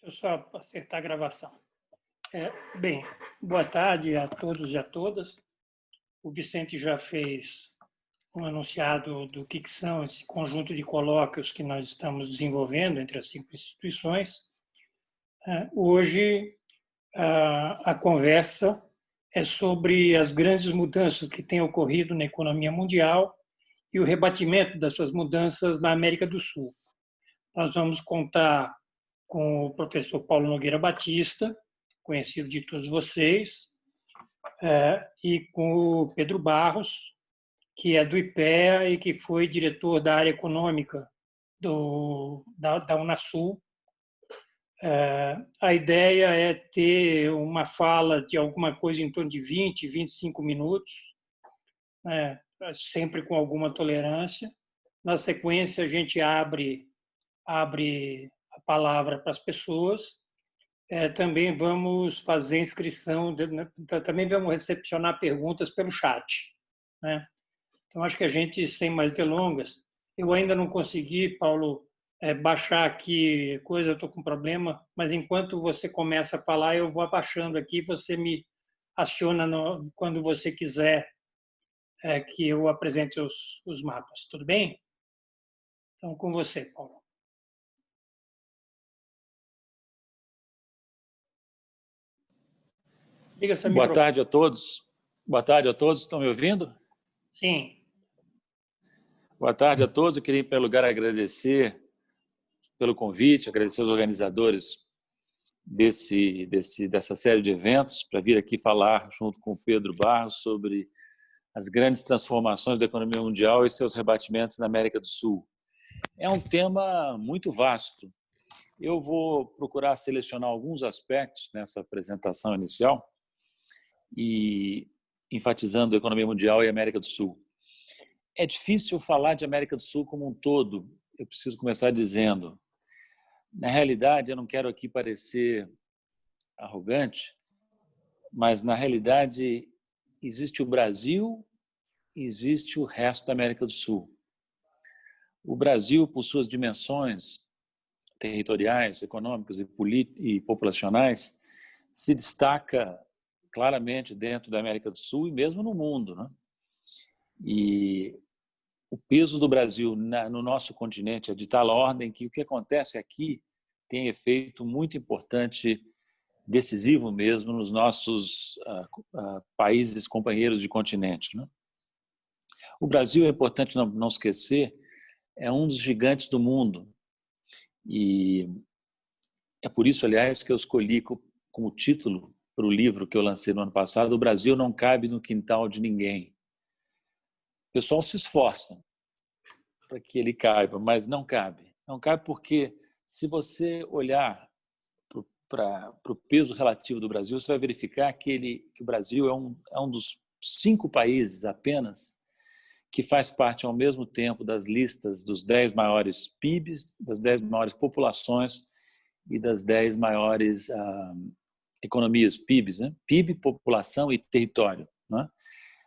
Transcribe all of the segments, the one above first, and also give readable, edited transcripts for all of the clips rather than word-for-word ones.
Deixa eu só acertar a gravação. Bem, boa tarde a todos e a todas. O Vicente já fez um anunciado do que são esse conjunto de colóquios que nós estamos desenvolvendo entre as 5 instituições. Hoje, a conversa é sobre as grandes mudanças que têm ocorrido na economia mundial e o rebatimento dessas mudanças na América do Sul. Nós vamos contar com o professor Paulo Nogueira Batista, conhecido de todos vocês, e com o Pedro Barros, que é do IPEA e que foi diretor da área econômica da Unasul. A ideia é ter uma fala de alguma coisa em torno de 20, 25 minutos, sempre com alguma tolerância. Na sequência, a gente abre a palavra para as pessoas. Também vamos fazer inscrição, também vamos recepcionar perguntas pelo chat, né? Então, acho que a gente, sem mais delongas, eu ainda não consegui, Paulo, baixar aqui coisa, eu estou com problema, mas enquanto você começa a falar, eu vou abaixando aqui, você me aciona quando você quiser que eu apresente os mapas, tudo bem? Então, com você, Paulo. Liga seu Boa microfone. tarde a todos. Boa tarde a todos. Estão me ouvindo? Sim. Boa tarde a todos. Eu queria, em primeiro lugar, agradecer pelo convite, agradecer aos organizadores dessa série de eventos para vir aqui falar junto com o Pedro Barros sobre as grandes transformações da economia mundial e seus rebatimentos na América do Sul. É um tema muito vasto. Eu vou procurar selecionar alguns aspectos nessa apresentação inicial e enfatizando a economia mundial e a América do Sul. É difícil falar de América do Sul como um todo. Eu preciso começar dizendo, na realidade, eu não quero aqui parecer arrogante, mas na realidade existe o Brasil e existe o resto da América do Sul. O Brasil, por suas dimensões territoriais, econômicas e populacionais, se destaca claramente dentro da América do Sul e mesmo no mundo, né? E o peso do Brasil no nosso continente é de tal ordem que o que acontece aqui tem efeito muito importante, decisivo mesmo, nos nossos países companheiros de continente, né? O Brasil, é importante não esquecer, é um dos gigantes do mundo. E é por isso, aliás, que eu escolhi como título para o livro que eu lancei no ano passado, O Brasil não cabe no quintal de ninguém. O pessoal se esforça para que ele caiba, mas não cabe. Não cabe porque, se você olhar para o peso relativo do Brasil, você vai verificar que o Brasil é um dos 5 países apenas que faz parte ao mesmo tempo das listas dos 10 maiores PIBs, das 10 maiores populações e das 10 maiores economias, PIBs, né? PIB, população e território, né?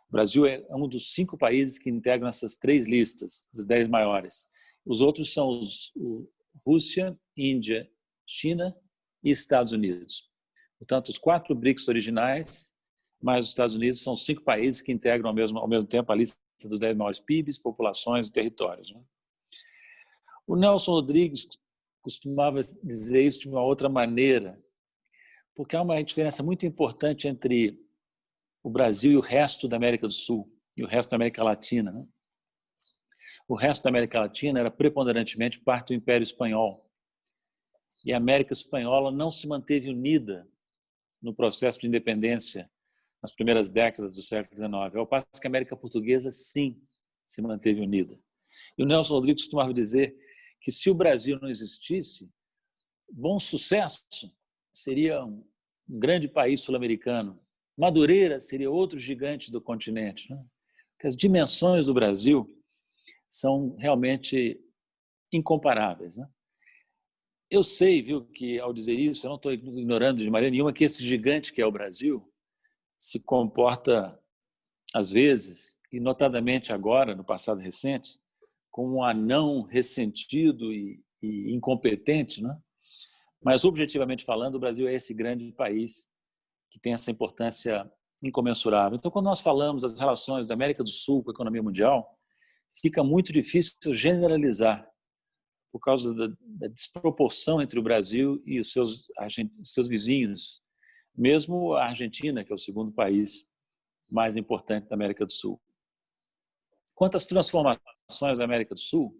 O Brasil é um dos 5 países que integram essas 3 listas, as 10 maiores. Os outros são Rússia, Índia, China e Estados Unidos. Portanto, os 4 BRICS originais, mais os Estados Unidos, são 5 países que integram ao mesmo tempo a lista dos 10 maiores PIBs, populações e territórios, né? O Nelson Rodrigues costumava dizer isso de uma outra maneira, porque há uma diferença muito importante entre o Brasil e o resto da América do Sul e o resto da América Latina, né? O resto da América Latina era preponderantemente parte do Império Espanhol. E a América Espanhola não se manteve unida no processo de independência nas primeiras décadas do século XIX, ao passo que a América Portuguesa, sim, se manteve unida. E o Nelson Rodrigues costumava dizer que, se o Brasil não existisse, Bom Sucesso seria um grande país sul-americano, Madureira seria outro gigante do continente, né? Porque as dimensões do Brasil são realmente incomparáveis, né? Eu sei, viu, que ao dizer isso, eu não estou ignorando de maneira nenhuma que esse gigante que é o Brasil se comporta, às vezes, e notadamente agora, no passado recente, como um anão ressentido e incompetente, né? Mas, objetivamente falando, o Brasil é esse grande país que tem essa importância incomensurável. Então, quando nós falamos das relações da América do Sul com a economia mundial, fica muito difícil generalizar por causa da desproporção entre o Brasil e os seus vizinhos, mesmo a Argentina, que é o segundo país mais importante da América do Sul. Quanto às transformações da América do Sul,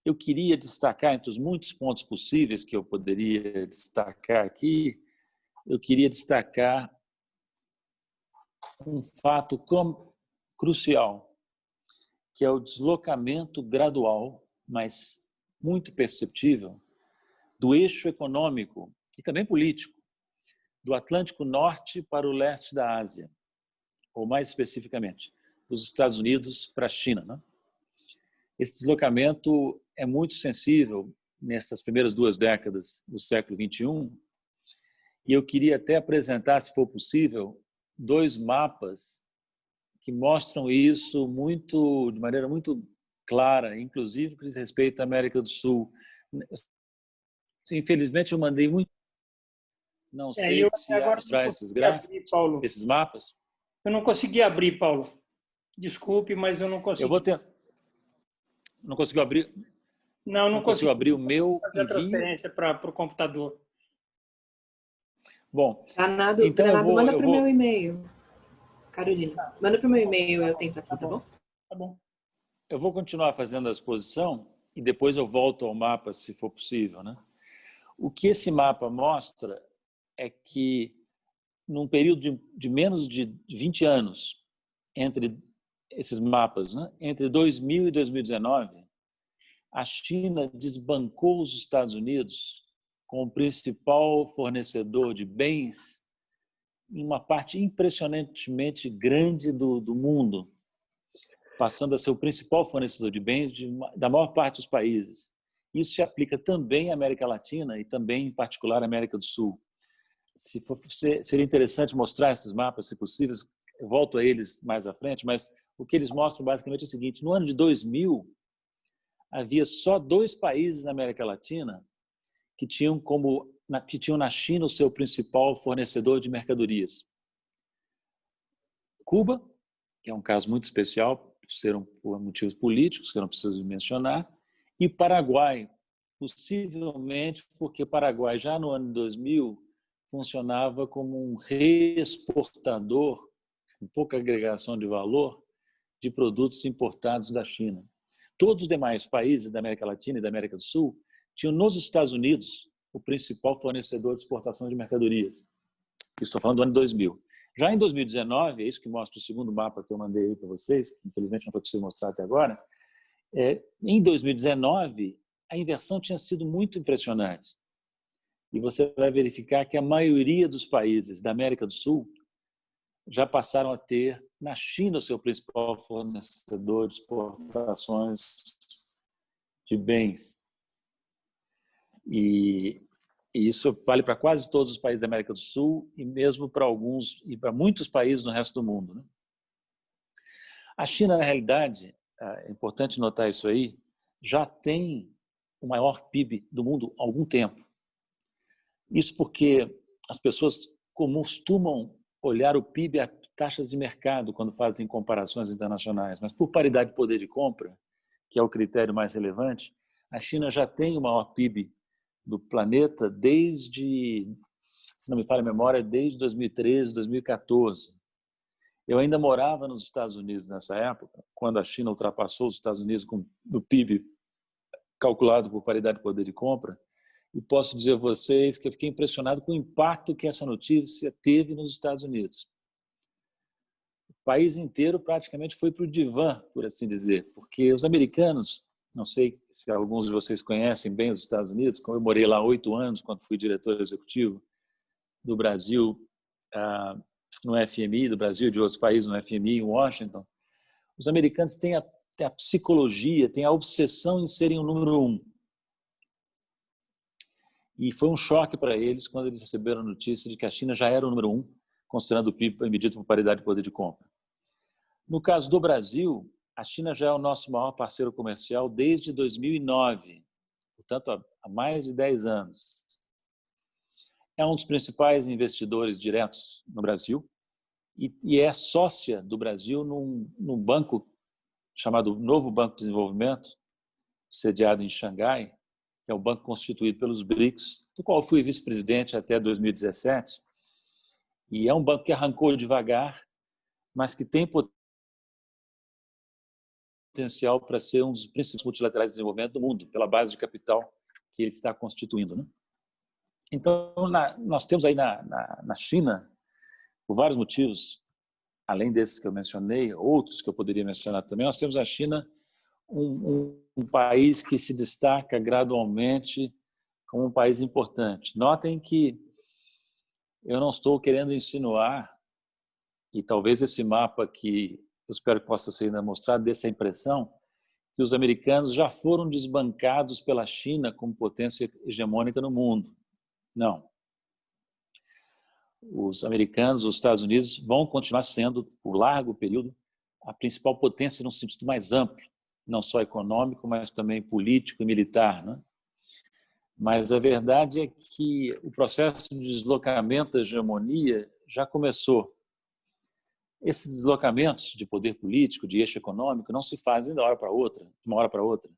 eu queria destacar, entre os muitos pontos possíveis que eu poderia destacar aqui, eu queria destacar um fato crucial, que é o deslocamento gradual, mas muito perceptível, do eixo econômico e também político, do Atlântico Norte para o leste da Ásia, ou mais especificamente, dos Estados Unidos para a China, né? Esse deslocamento é muito sensível nessas primeiras 2 décadas do século XXI, e eu queria até apresentar, se for possível, 2 mapas que mostram isso de maneira muito clara, inclusive com respeito à América do Sul. Infelizmente, eu mandei muito. Não sei Eu se agora não mostrar esses consegui abrir, gráficos, Paulo. esses mapas. Eu não consegui abrir, Paulo. Desculpe, mas eu não consegui. Eu vou ter. Não conseguiu abrir? Não conseguiu consegui abrir o meu fazer a envio? transferência para o computador. Bom, Granado, então manda para o meu e-mail. Carolina, manda para o meu e-mail, eu tento aqui, tá bom? Tá bom. Eu vou continuar fazendo a exposição e depois eu volto ao mapa, se for possível, né? O que esse mapa mostra é que, num período de menos de 20 anos, entre esses mapas, né? Entre 2000 e 2019, a China desbancou os Estados Unidos como principal fornecedor de bens em uma parte impressionantemente grande do mundo, passando a ser o principal fornecedor de bens da maior parte dos países. Isso se aplica também à América Latina e também, em particular, à América do Sul. Seria interessante mostrar esses mapas, se possível. Eu volto a eles mais à frente, mas o que eles mostram basicamente é o seguinte: no ano de 2000, havia só 2 países na América Latina que tinham na China o seu principal fornecedor de mercadorias. Cuba, que é um caso muito especial, por motivos políticos, que eu não preciso mencionar, e Paraguai, possivelmente porque o Paraguai, já no ano 2000, funcionava como um reexportador, com pouca agregação de valor, de produtos importados da China. Todos os demais países da América Latina e da América do Sul tinham nos Estados Unidos o principal fornecedor de exportação de mercadorias. Estou falando do ano 2000. Já em 2019, é isso que mostra o segundo mapa que eu mandei aí para vocês, que infelizmente não foi possível mostrar até agora. Em 2019, a inversão tinha sido muito impressionante. E você vai verificar que a maioria dos países da América do Sul já passaram a ter na China o seu principal fornecedor de exportações de bens. E isso vale para quase todos os países da América do Sul e mesmo para alguns e para muitos países no resto do mundo, né? A China, na realidade, é importante notar isso aí, já tem o maior PIB do mundo há algum tempo. Isso porque as pessoas costumam olhar o PIB a taxas de mercado quando fazem comparações internacionais, mas por paridade de poder de compra, que é o critério mais relevante, a China já tem o maior PIB do planeta desde, se não me falha a memória, desde 2013, 2014. Eu ainda morava nos Estados Unidos nessa época, quando a China ultrapassou os Estados Unidos no PIB calculado por paridade de poder de compra, e posso dizer a vocês que eu fiquei impressionado com o impacto que essa notícia teve nos Estados Unidos. O país inteiro praticamente foi para o divã, por assim dizer, porque os americanos, não sei se alguns de vocês conhecem bem os Estados Unidos, como eu morei lá 8 anos, quando fui diretor executivo do Brasil no FMI, do Brasil e de outros países no FMI, em Washington. Os americanos têm a psicologia, têm a obsessão em serem o número 1. E foi um choque para eles quando eles receberam a notícia de que a China já era o número 1, considerando o PIB medido por paridade de poder de compra. No caso do Brasil, a China já é o nosso maior parceiro comercial desde 2009, portanto, há mais de 10 anos. é um dos principais investidores diretos no Brasil e é sócia do Brasil num banco chamado Novo Banco de Desenvolvimento, sediado em Xangai, que é o banco constituído pelos BRICS, do qual fui vice-presidente até 2017. E é um banco que arrancou devagar, mas que tem potencial para ser um dos principais multilaterais de desenvolvimento do mundo, pela base de capital que ele está constituindo, né? Então, nós temos aí na China, por vários motivos, além desses que eu mencionei, outros que eu poderia mencionar também, nós temos a China um país que se destaca gradualmente como um país importante. Notem que eu não estou querendo insinuar, e talvez esse mapa que eu espero que possa ser ainda mostrado, dê essa impressão, que os americanos já foram desbancados pela China como potência hegemônica no mundo. Não. Os americanos, os Estados Unidos, vão continuar sendo, por largo período, a principal potência num sentido mais amplo, não só econômico, mas também político e militar, né? Mas a verdade é que o processo de deslocamento da hegemonia já começou. Esses deslocamentos de poder político, de eixo econômico, não se fazem de uma hora para outra.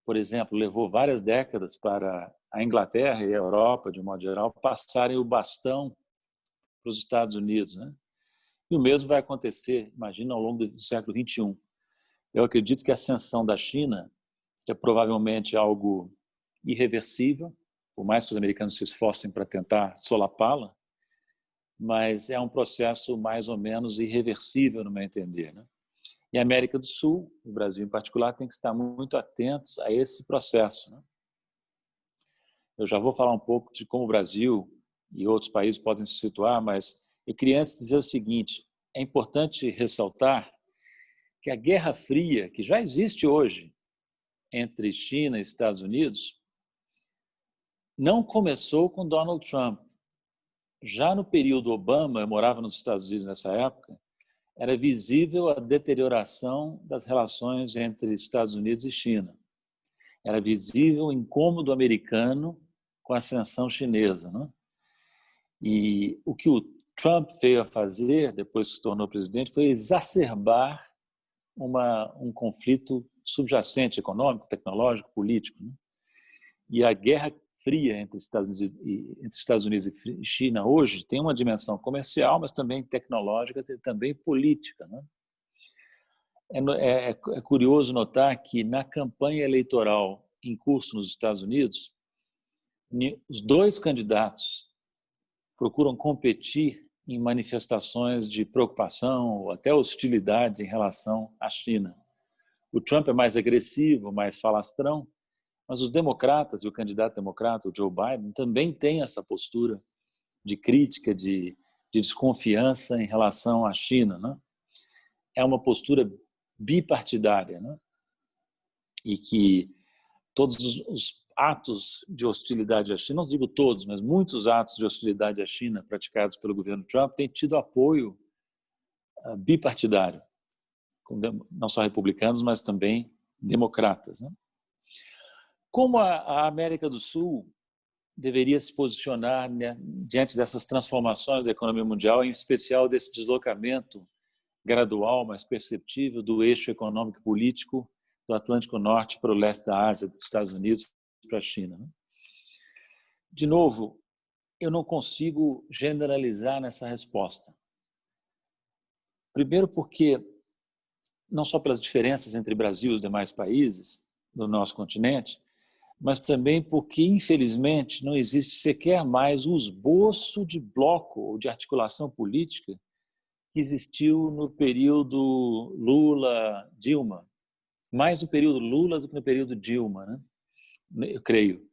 Por exemplo, levou várias décadas para a Inglaterra e a Europa, de um modo geral, passarem o bastão para os Estados Unidos, né? E o mesmo vai acontecer, imagina, ao longo do século XXI. Eu acredito que a ascensão da China é provavelmente algo irreversível, por mais que os americanos se esforcem para tentar solapá-la, mas é um processo mais ou menos irreversível, no meu entender, né? E a América do Sul, o Brasil em particular, tem que estar muito atentos a esse processo, né? Eu já vou falar um pouco de como o Brasil e outros países podem se situar, mas eu queria antes dizer o seguinte: é importante ressaltar que a Guerra Fria, que já existe hoje entre China e Estados Unidos, não começou com Donald Trump. Já no período Obama, eu morava nos Estados Unidos nessa época, era visível a deterioração das relações entre Estados Unidos e China. Era visível o incômodo americano com a ascensão chinesa, né? E o que o Trump veio a fazer, depois que se tornou presidente, foi exacerbar um conflito subjacente, econômico, tecnológico, político, né? E a Guerra Fria entre Estados Unidos e China hoje tem uma dimensão comercial, mas também tecnológica, também política, né? É curioso notar que na campanha eleitoral em curso nos Estados Unidos, os dois candidatos procuram competir em manifestações de preocupação ou até hostilidade em relação à China. O Trump é mais agressivo, mais falastrão, mas os democratas e o candidato democrata, o Joe Biden, também tem essa postura de crítica, de desconfiança em relação à China, né? É uma postura bipartidária, né? E que todos os atos de hostilidade à China, não digo todos, mas muitos atos de hostilidade à China praticados pelo governo Trump têm tido apoio bipartidário, não só republicanos, mas também democratas, né? Como a América do Sul deveria se posicionar, né, diante dessas transformações da economia mundial, em especial desse deslocamento gradual, mas perceptível, do eixo econômico e político do Atlântico Norte para o leste da Ásia, dos Estados Unidos para a China, né? De novo, eu não consigo generalizar nessa resposta. Primeiro porque, não só pelas diferenças entre Brasil e os demais países do nosso continente, mas também porque, infelizmente, não existe sequer mais o esboço de bloco ou de articulação política que existiu no período Lula-Dilma. Mais no período Lula do que no período Dilma, né? Eu creio.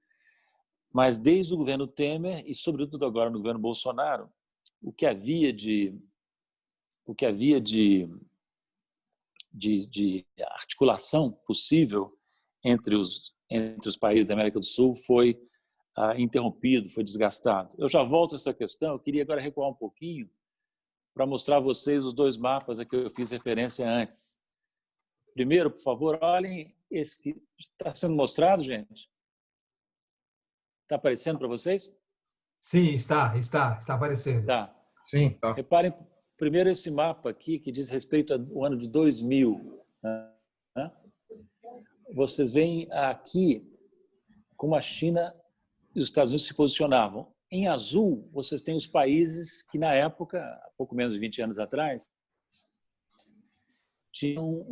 Mas desde o governo Temer e, sobretudo agora no governo Bolsonaro, o que havia de articulação possível entre os países da América do Sul foi interrompido, foi desgastado. Eu já volto a essa questão, eu queria agora recuar um pouquinho para mostrar a vocês os dois mapas a que eu fiz referência antes. Primeiro, por favor, olhem esse que está sendo mostrado, gente. Está aparecendo para vocês? Sim, está aparecendo. Tá. Sim, tá. Reparem primeiro esse mapa aqui que diz respeito ao ano de 2000. Né? Vocês veem aqui como a China e os Estados Unidos se posicionavam. Em azul, vocês têm os países que, na época, há pouco menos de 20 anos atrás, tinham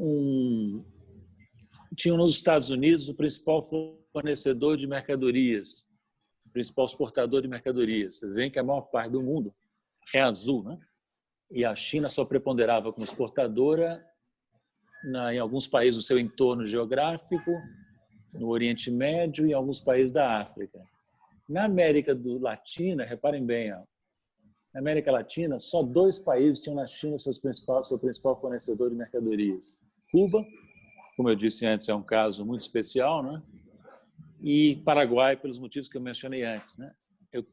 nos Estados Unidos o principal fornecedor de mercadorias, o principal exportador de mercadorias. Vocês veem que a maior parte do mundo é azul, né? E a China só preponderava como exportadora em alguns países do seu entorno geográfico, no Oriente Médio e em alguns países da África. Na América Latina, reparem bem, ó, na América Latina, só 2 países tinham na China seu principal fornecedor de mercadorias. Cuba, como eu disse antes, é um caso muito especial, né? E Paraguai, pelos motivos que eu mencionei antes, né?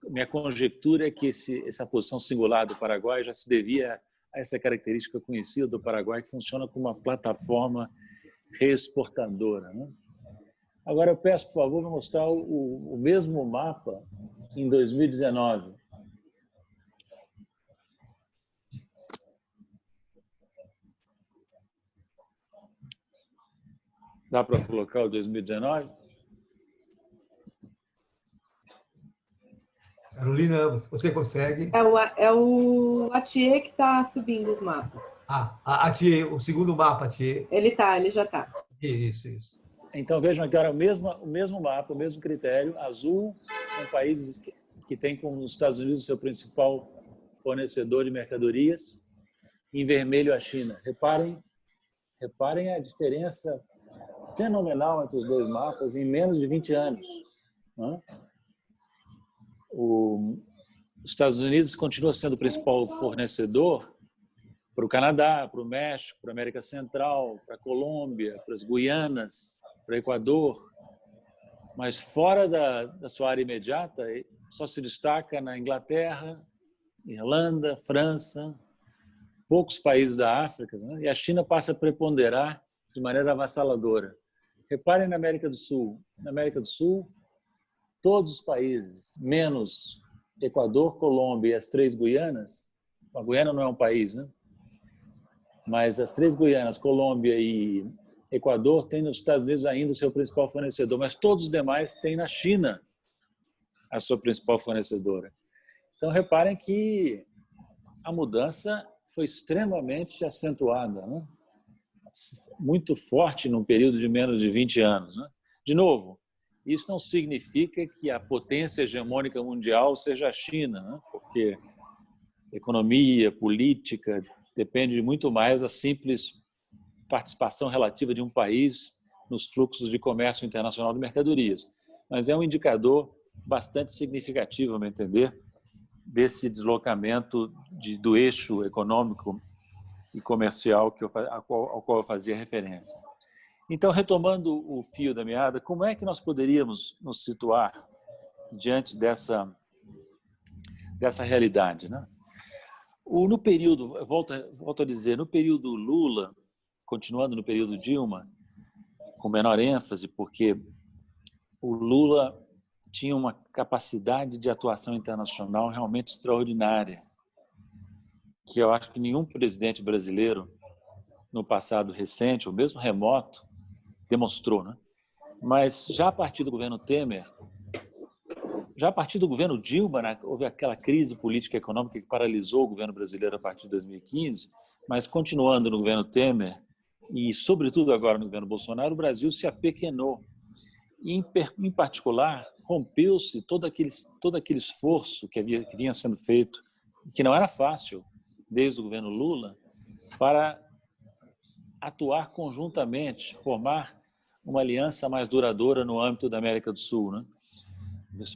Minha conjectura é que essa posição singular do Paraguai já se devia a essa característica conhecida do Paraguai, que funciona como uma plataforma reexportadora, né? Agora eu peço, por favor, para mostrar o mesmo mapa em 2019. Dá para colocar o 2019? Carolina, você consegue? É o Atier que está subindo os mapas. O segundo mapa, Atier. Ele já está. Isso. Então vejam aqui agora o mesmo mapa, o mesmo critério. Azul são países que têm como os Estados Unidos o seu principal fornecedor de mercadorias. Em vermelho a China. Reparem a diferença fenomenal entre os 2 mapas em menos de 20 anos. Né? Os Estados Unidos continua sendo o principal fornecedor para o Canadá, para o México, para a América Central, para a Colômbia, para as Guianas, para o Equador, mas fora da sua área imediata, só se destaca na Inglaterra, Irlanda, França, poucos países da África, né? E a China passa a preponderar de maneira avassaladora. Reparem na América do Sul. Na América do Sul, todos os países, menos Equador, Colômbia e as 3 Guianas, a Guiana não é um país, né? Mas as 3 Guianas, Colômbia e Equador, têm nos Estados Unidos ainda o seu principal fornecedor, mas todos os demais têm na China a sua principal fornecedora. Então, reparem que a mudança foi extremamente acentuada, né? Muito forte num período de menos de 20 anos. Né? De novo, isso não significa que a potência hegemônica mundial seja a China, né? Porque economia, política, depende muito mais da simples participação relativa de um país nos fluxos de comércio internacional de mercadorias. Mas é um indicador bastante significativo, a meu entender, desse deslocamento do eixo econômico e comercial ao qual eu fazia referência. Então, retomando o fio da meada, como é que nós poderíamos nos situar diante dessa realidade, né? No período, volto a dizer, no período Lula, continuando no período Dilma, com menor ênfase, porque o Lula tinha uma capacidade de atuação internacional realmente extraordinária, que eu acho que nenhum presidente brasileiro no passado recente, ou mesmo remoto, demonstrou, né? Mas já a partir do governo Temer, já a partir do governo Dilma, né, houve aquela crise política e econômica que paralisou o governo brasileiro a partir de 2015, mas continuando no governo Temer e, sobretudo agora no governo Bolsonaro, o Brasil se apequenou. E, em particular, rompeu-se todo aquele esforço que vinha sendo feito, que não era fácil, desde o governo Lula, para atuar conjuntamente, formar uma aliança mais duradoura no âmbito da América do Sul, né?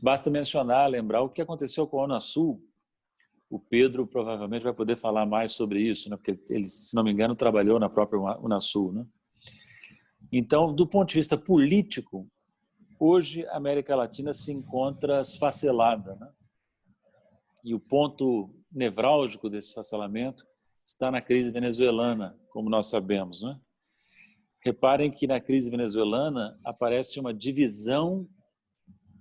Basta mencionar, lembrar o que aconteceu com a Unasul. O Pedro provavelmente vai poder falar mais sobre isso, né? Porque ele, se não me engano, trabalhou na própria Unasul, né? Então, do ponto de vista político, hoje a América Latina se encontra esfacelada, né? E o ponto nevrálgico desse esfacelamento está na crise venezuelana, como nós sabemos, né? Reparem que na crise venezuelana aparece uma divisão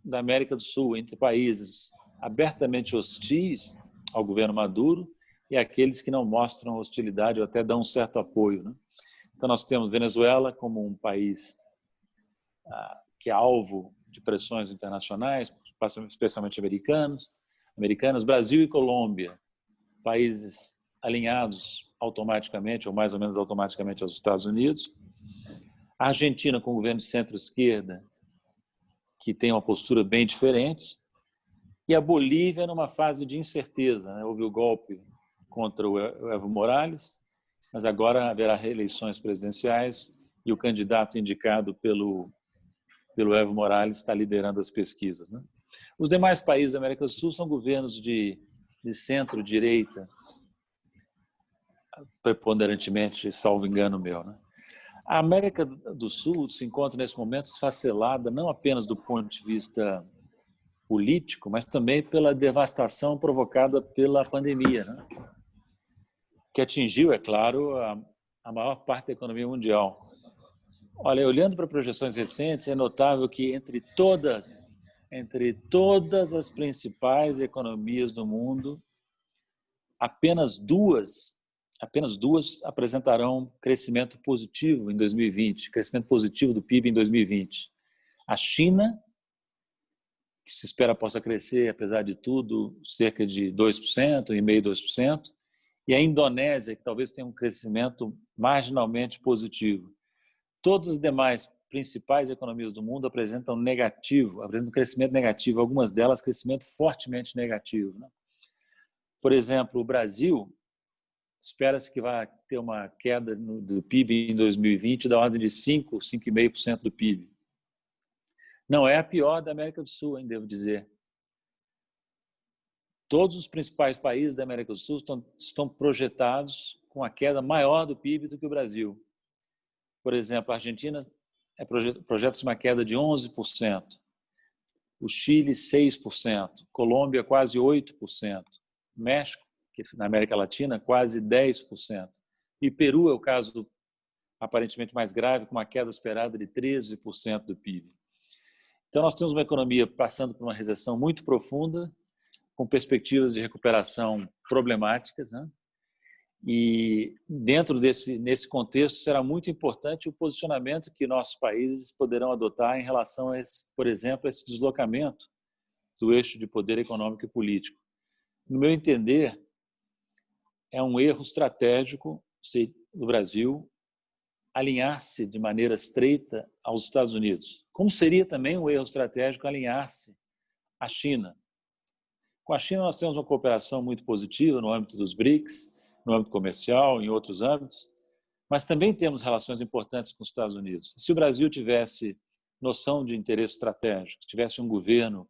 da América do Sul entre países abertamente hostis ao governo Maduro e aqueles que não mostram hostilidade ou até dão um certo apoio, né? Então, nós temos Venezuela como um país que é alvo de pressões internacionais, especialmente americanas, Brasil e Colômbia, países alinhados automaticamente, ou mais ou menos automaticamente, aos Estados Unidos. A Argentina, com o governo de centro-esquerda, que tem uma postura bem diferente. E a Bolívia numa fase de incerteza, né? Houve o golpe contra o Evo Morales, mas agora haverá reeleições presidenciais e o candidato indicado pelo Evo Morales está liderando as pesquisas, né? Os demais países da América do Sul são governos de centro-direita, preponderantemente, salvo engano meu, né? A América do Sul se encontra nesse momento esfacelada não apenas do ponto de vista político, mas também pela devastação provocada pela pandemia, né? Que atingiu, é claro, a maior parte da economia mundial. Olha, olhando para projeções recentes, é notável que entre todas as principais economias do mundo, apenas duas apresentarão crescimento positivo em 2020, crescimento positivo do PIB em 2020. A China, que se espera possa crescer, apesar de tudo, cerca de 2%, 1,5%, e a Indonésia, que talvez tenha um crescimento marginalmente positivo. Todas as demais principais economias do mundo apresentam crescimento negativo, algumas delas crescimento fortemente negativo, né? Por exemplo, o Brasil espera-se que vai ter uma queda do PIB em 2020 da ordem de 5,5% do PIB. Não é a pior da América do Sul, hein, devo dizer. Todos os principais países da América do Sul estão projetados com a queda maior do PIB do que o Brasil. Por exemplo, a Argentina projeta-se uma queda de 11%, o Chile 6%, Colômbia quase 8%, México, que na América Latina, quase 10%. E Peru é o caso aparentemente mais grave, com uma queda esperada de 13% do PIB. Então, nós temos uma economia passando por uma recessão muito profunda, com perspectivas de recuperação problemáticas, né? E dentro nesse contexto será muito importante o posicionamento que nossos países poderão adotar em relação a por exemplo, esse deslocamento do eixo de poder econômico e político. No meu entender, é um erro estratégico do Brasil alinhar-se de maneira estreita aos Estados Unidos. Como seria também um erro estratégico alinhar-se à China? Com a China nós temos uma cooperação muito positiva no âmbito dos BRICS, no âmbito comercial, em outros âmbitos, mas também temos relações importantes com os Estados Unidos. Se o Brasil tivesse noção de interesse estratégico, tivesse um governo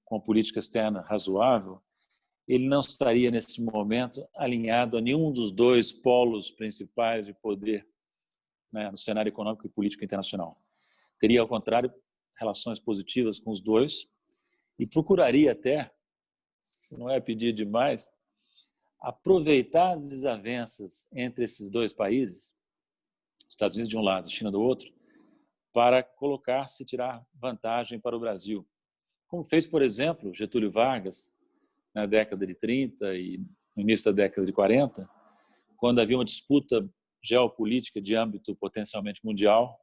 com política externa razoável, ele não estaria, nesse momento, alinhado a nenhum dos dois polos principais de poder, né, no cenário econômico e político internacional. Teria, ao contrário, relações positivas com os dois e procuraria até, se não é pedir demais, aproveitar as desavenças entre esses dois países, Estados Unidos de um lado e China do outro, para colocar-se e tirar vantagem para o Brasil. Como fez, por exemplo, Getúlio Vargas, na década de 30 e no início da década de 40, quando havia uma disputa geopolítica de âmbito potencialmente mundial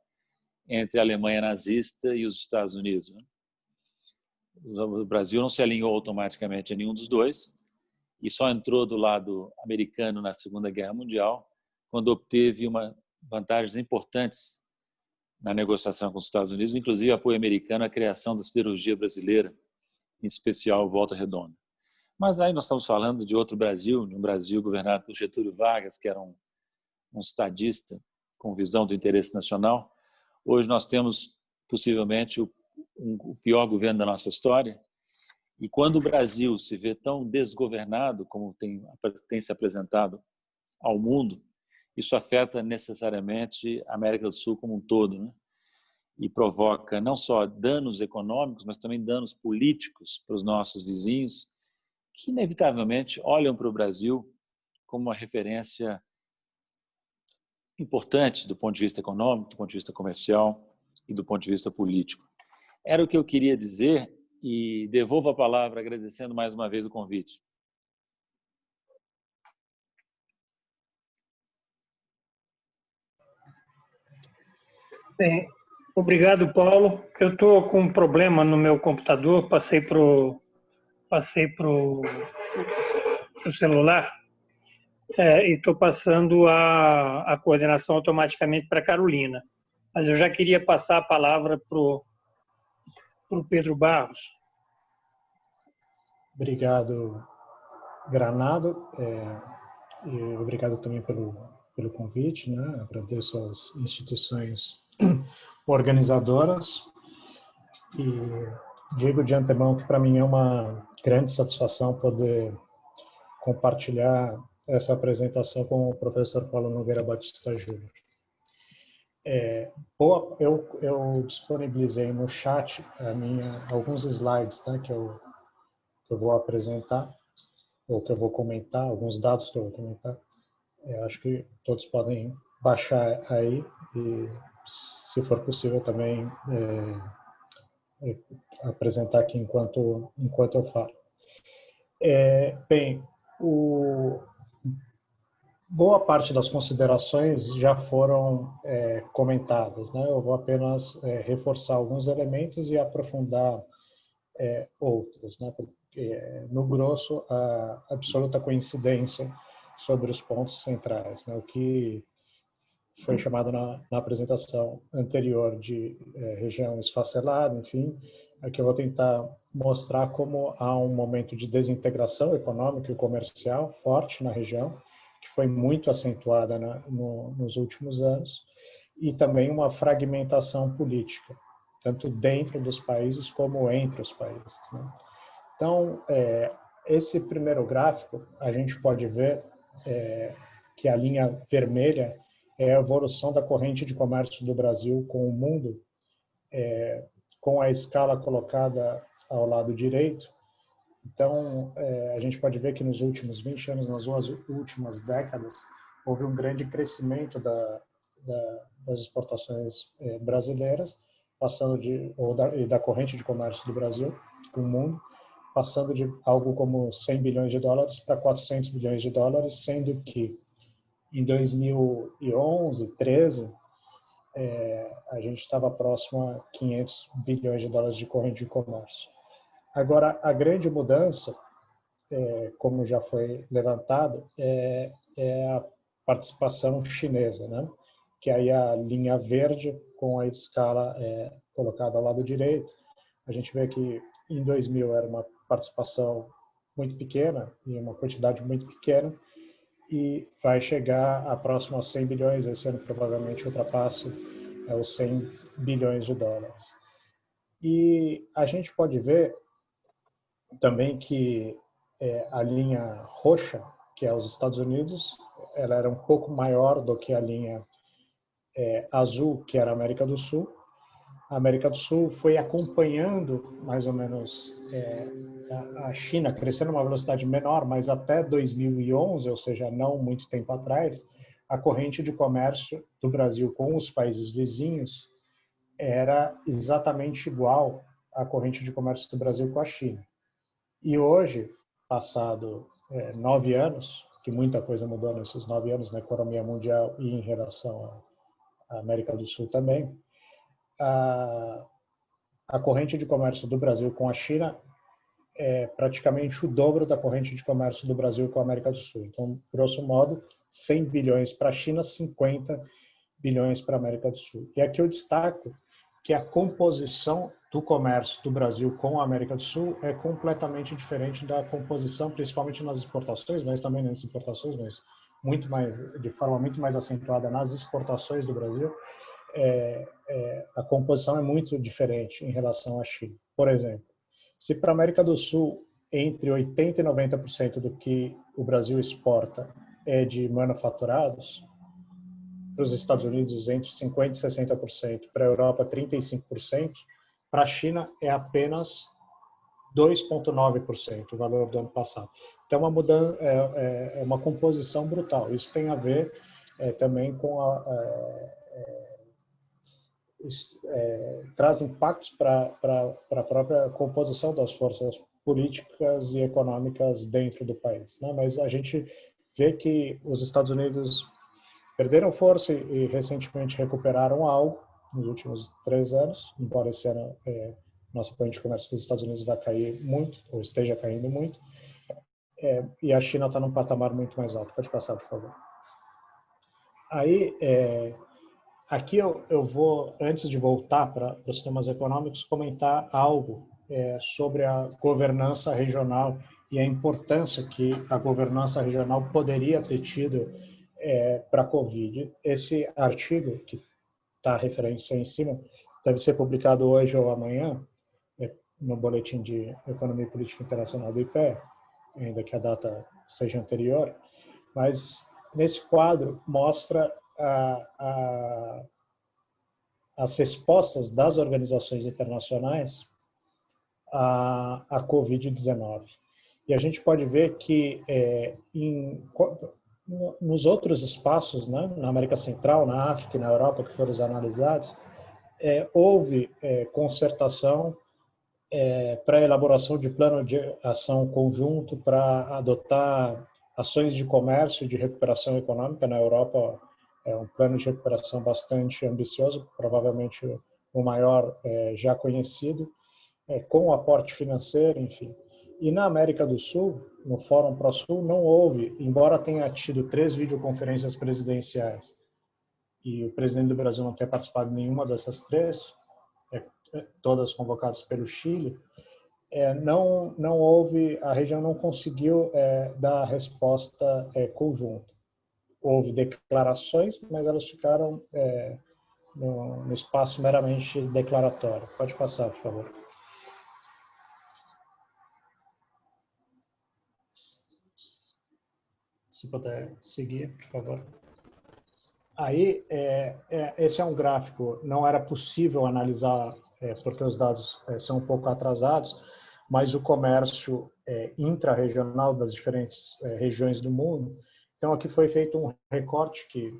entre a Alemanha nazista e os Estados Unidos. O Brasil não se alinhou automaticamente a nenhum dos dois e só entrou do lado americano na Segunda Guerra Mundial quando obteve vantagens importantes na negociação com os Estados Unidos, inclusive apoio americano à criação da siderurgia brasileira, em especial Volta Redonda. Mas aí nós estamos falando de outro Brasil, de um Brasil governado por Getúlio Vargas, que era um estadista com visão do interesse nacional. Hoje nós temos possivelmente o pior governo da nossa história. E quando o Brasil se vê tão desgovernado como tem se apresentado ao mundo, isso afeta necessariamente a América do Sul como um todo, né? E provoca não só danos econômicos, mas também danos políticos para os nossos vizinhos, que inevitavelmente olham para o Brasil como uma referência importante do ponto de vista econômico, do ponto de vista comercial e do ponto de vista político. Era o que eu queria dizer e devolvo a palavra agradecendo mais uma vez o convite. Bem, obrigado, Paulo. Eu estou com um problema no meu computador, passei pro celular, e estou passando a coordenação automaticamente para a Carolina. Mas eu já queria passar a palavra para o Pedro Barros. Obrigado, Granado, e obrigado também pelo convite, né? Agradeço às instituições organizadoras e digo de antemão que para mim é uma grande satisfação poder compartilhar essa apresentação com o professor Paulo Nogueira Batista Júnior. Eu disponibilizei no chat alguns slides, tá, que eu vou apresentar, ou que eu vou comentar, alguns dados que eu vou comentar. Eu acho que todos podem baixar aí e, se for possível, também apresentar aqui enquanto eu falo. Bem, boa parte das considerações já foram comentadas, né? Eu vou apenas reforçar alguns elementos e aprofundar outros, né? Porque, no grosso, a absoluta coincidência sobre os pontos centrais, né? O que foi chamado na apresentação anterior de região esfacelada, enfim, aqui eu vou tentar mostrar como há um momento de desintegração econômica e comercial forte na região, que foi muito acentuada nos últimos anos, e também uma fragmentação política, tanto dentro dos países como entre os países, né? Então, esse primeiro gráfico, a gente pode ver que a linha vermelha é a evolução da corrente de comércio do Brasil com o mundo, com a escala colocada ao lado direito. Então, a gente pode ver que nos últimos 20 anos, nas duas últimas décadas, houve um grande crescimento das exportações brasileiras, da corrente de comércio do Brasil com o mundo, passando de algo como 100 bilhões de dólares para 400 bilhões de dólares, sendo que em 2011, 13, a gente estava próximo a 500 bilhões de dólares de corrente de comércio. Agora, a grande mudança, como já foi levantado, é a participação chinesa, né? Que aí a linha verde com a escala colocada ao lado direito. A gente vê que em 2000 era uma participação muito pequena e uma quantidade muito pequena, e vai chegar a próximo a 100 bilhões, esse ano provavelmente ultrapasse os 100 bilhões de dólares. E a gente pode ver também que a linha roxa, que é os Estados Unidos, ela era um pouco maior do que a linha azul, que era a América do Sul. A América do Sul foi acompanhando mais ou menos a China, crescendo a uma velocidade menor, mas até 2011, ou seja, não muito tempo atrás, a corrente de comércio do Brasil com os países vizinhos era exatamente igual à corrente de comércio do Brasil com a China. E hoje, passado 9 anos, que muita coisa mudou nesses 9 anos na economia mundial e em relação à América do Sul também, a corrente de comércio do Brasil com a China é praticamente o dobro da corrente de comércio do Brasil com a América do Sul. Então, grosso modo, 100 bilhões para a China, 50 bilhões para a América do Sul. E aqui eu destaco que a composição do comércio do Brasil com a América do Sul é completamente diferente da composição, principalmente nas exportações, mas também nas importações, mas de forma muito mais acentuada nas exportações do Brasil. A composição é muito diferente em relação à China. Por exemplo, se para a América do Sul, entre 80% e 90% do que o Brasil exporta é de manufaturados, para os Estados Unidos entre 50% e 60%, para a Europa 35%, para a China é apenas 2,9% o valor do ano passado. Então, uma mudança, uma composição brutal. Isso tem a ver também com traz impactos para a própria composição das forças políticas e econômicas dentro do país, né? Mas a gente vê que os Estados Unidos perderam força e recentemente recuperaram algo nos últimos 3 anos, embora esse ano nosso apoio de comércio dos Estados Unidos vai cair muito, ou esteja caindo muito, e a China está num patamar muito mais alto. Pode passar, por favor. Aí, aqui eu vou, antes de voltar para os temas econômicos, comentar algo sobre a governança regional e a importância que a governança regional poderia ter tido para a Covid. Esse artigo, que está a referência aí em cima, deve ser publicado hoje ou amanhã, no Boletim de Economia e Política Internacional do IPEA, ainda que a data seja anterior, mas nesse quadro mostra as respostas das organizações internacionais à Covid-19. E a gente pode ver que nos outros espaços, né, na América Central, na África e na Europa, que foram analisados, houve concertação para a elaboração de plano de ação conjunto para adotar ações de comércio e de recuperação econômica. Na Europa, um plano de recuperação bastante ambicioso, provavelmente o maior já conhecido, com aporte financeiro, enfim. E na América do Sul, no Fórum Pro-Sul, não houve, embora tenha tido 3 videoconferências presidenciais, e o presidente do Brasil não tenha participado de nenhuma dessas 3, todas convocadas pelo Chile, não houve, a região não conseguiu dar resposta conjunta. Houve declarações, mas elas ficaram no espaço meramente declaratório. Pode passar, por favor. Se puder seguir, por favor. Aí, esse é um gráfico, não era possível analisar, porque os dados são um pouco atrasados, mas o comércio intra-regional das diferentes regiões do mundo. Então, aqui foi feito um recorte que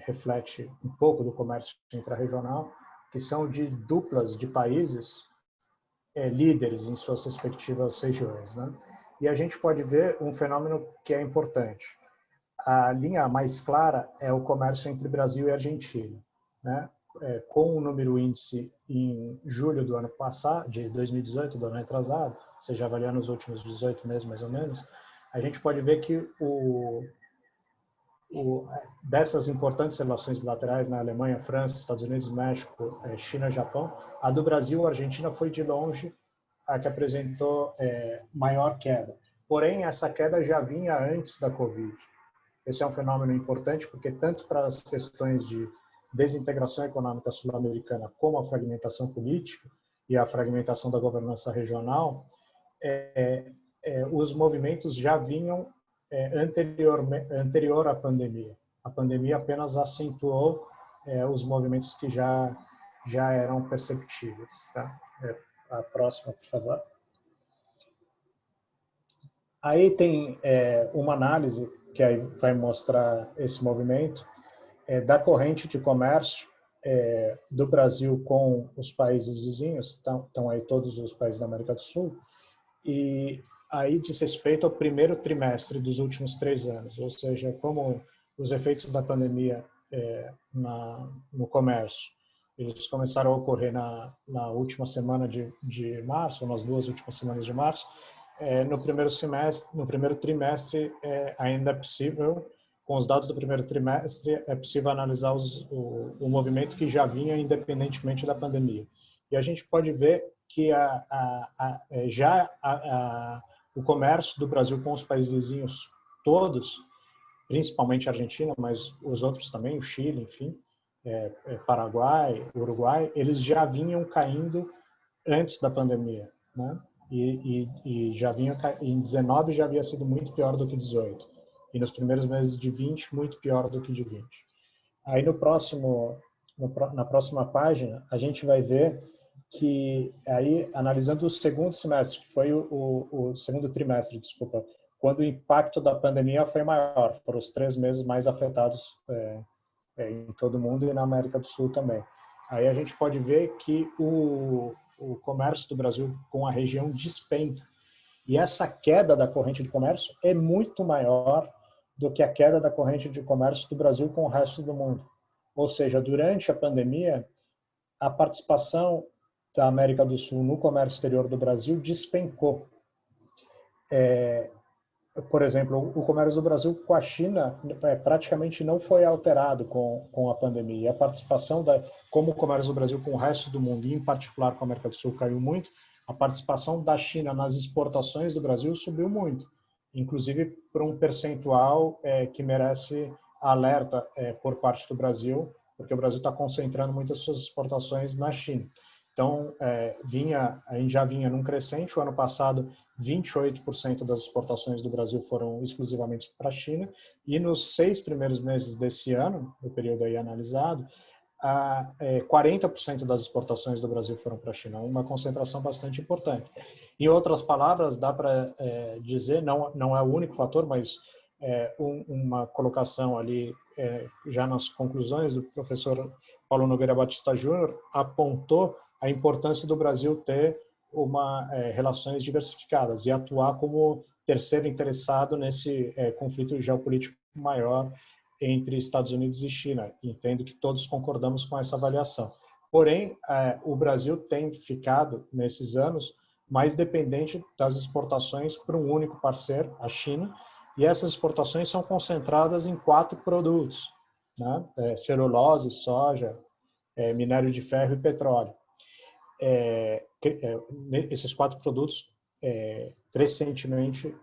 reflete um pouco do comércio intra-regional, que são de duplas de países líderes em suas respectivas regiões, né? E a gente pode ver um fenômeno que é importante. A linha mais clara é o comércio entre Brasil e Argentina, né? Com o número índice em julho do ano passado, de 2018, do ano retrasado, ou seja, avaliando os últimos 18 meses mais ou menos, a gente pode ver que dessas importantes relações bilaterais na Alemanha, França, Estados Unidos, México, China, Japão, a do Brasil, a Argentina foi de longe a que apresentou maior queda. Porém, essa queda já vinha antes da Covid. Esse é um fenômeno importante porque tanto para as questões de desintegração econômica sul-americana como a fragmentação política e a fragmentação da governança regional, os movimentos já vinham anterior à pandemia. A pandemia apenas acentuou os movimentos que já eram perceptíveis. Tá? A próxima, por favor. Aí tem uma análise que aí vai mostrar esse movimento da corrente de comércio do Brasil com os países vizinhos, estão aí todos os países da América do Sul, e aí diz respeito ao primeiro trimestre dos últimos 3 anos, ou seja, como os efeitos da pandemia no comércio, eles começaram a ocorrer na última semana de março, ou nas 2 últimas semanas de março. No primeiro trimestre ainda é possível, com os dados do primeiro trimestre, é possível analisar o movimento que já vinha independentemente da pandemia. E a gente pode ver que o comércio do Brasil com os países vizinhos todos, principalmente a Argentina, mas os outros também, o Chile, enfim, Paraguai, Uruguai, eles já vinham caindo antes da pandemia, né? E já vinha em 19 já havia sido muito pior do que 18, e nos primeiros meses de 20 muito pior do que de 20. Aí na próxima página a gente vai ver que aí analisando o segundo semestre, que foi o segundo trimestre, desculpa, quando o impacto da pandemia foi maior, foram os 3 meses mais afetados em todo o mundo e na América do Sul também. aí a gente pode ver que o comércio do Brasil com a região despenca. E essa queda da corrente de comércio é muito maior do que a queda da corrente de comércio do Brasil com o resto do mundo. Ou seja, durante a pandemia, a participação da América do Sul no comércio exterior do Brasil despencou. Por exemplo, o comércio do Brasil com a China praticamente não foi alterado com a pandemia. E a participação, como o comércio do Brasil com o resto do mundo, e em particular com a América do Sul, caiu muito, a participação da China nas exportações do Brasil subiu muito, inclusive por um percentual que merece alerta por parte do Brasil, porque o Brasil está concentrando muitas suas exportações na China. Então, a gente já vinha num crescente. O ano passado, 28% das exportações do Brasil foram exclusivamente para a China, e nos 6 primeiros meses desse ano, o período aí analisado, 40% das exportações do Brasil foram para a China, uma concentração bastante importante. Em outras palavras, dá para dizer, não é o único fator, mas uma colocação ali, já nas conclusões do professor Paulo Nogueira Batista Júnior, apontou a importância do Brasil ter relações diversificadas e atuar como terceiro interessado nesse conflito geopolítico maior entre Estados Unidos e China. Entendo que todos concordamos com essa avaliação. Porém, o Brasil tem ficado, nesses anos, mais dependente das exportações para um único parceiro, a China, e essas exportações são concentradas em 4 produtos, né? Celulose, soja, minério de ferro e petróleo. Esses 4 produtos crescentemente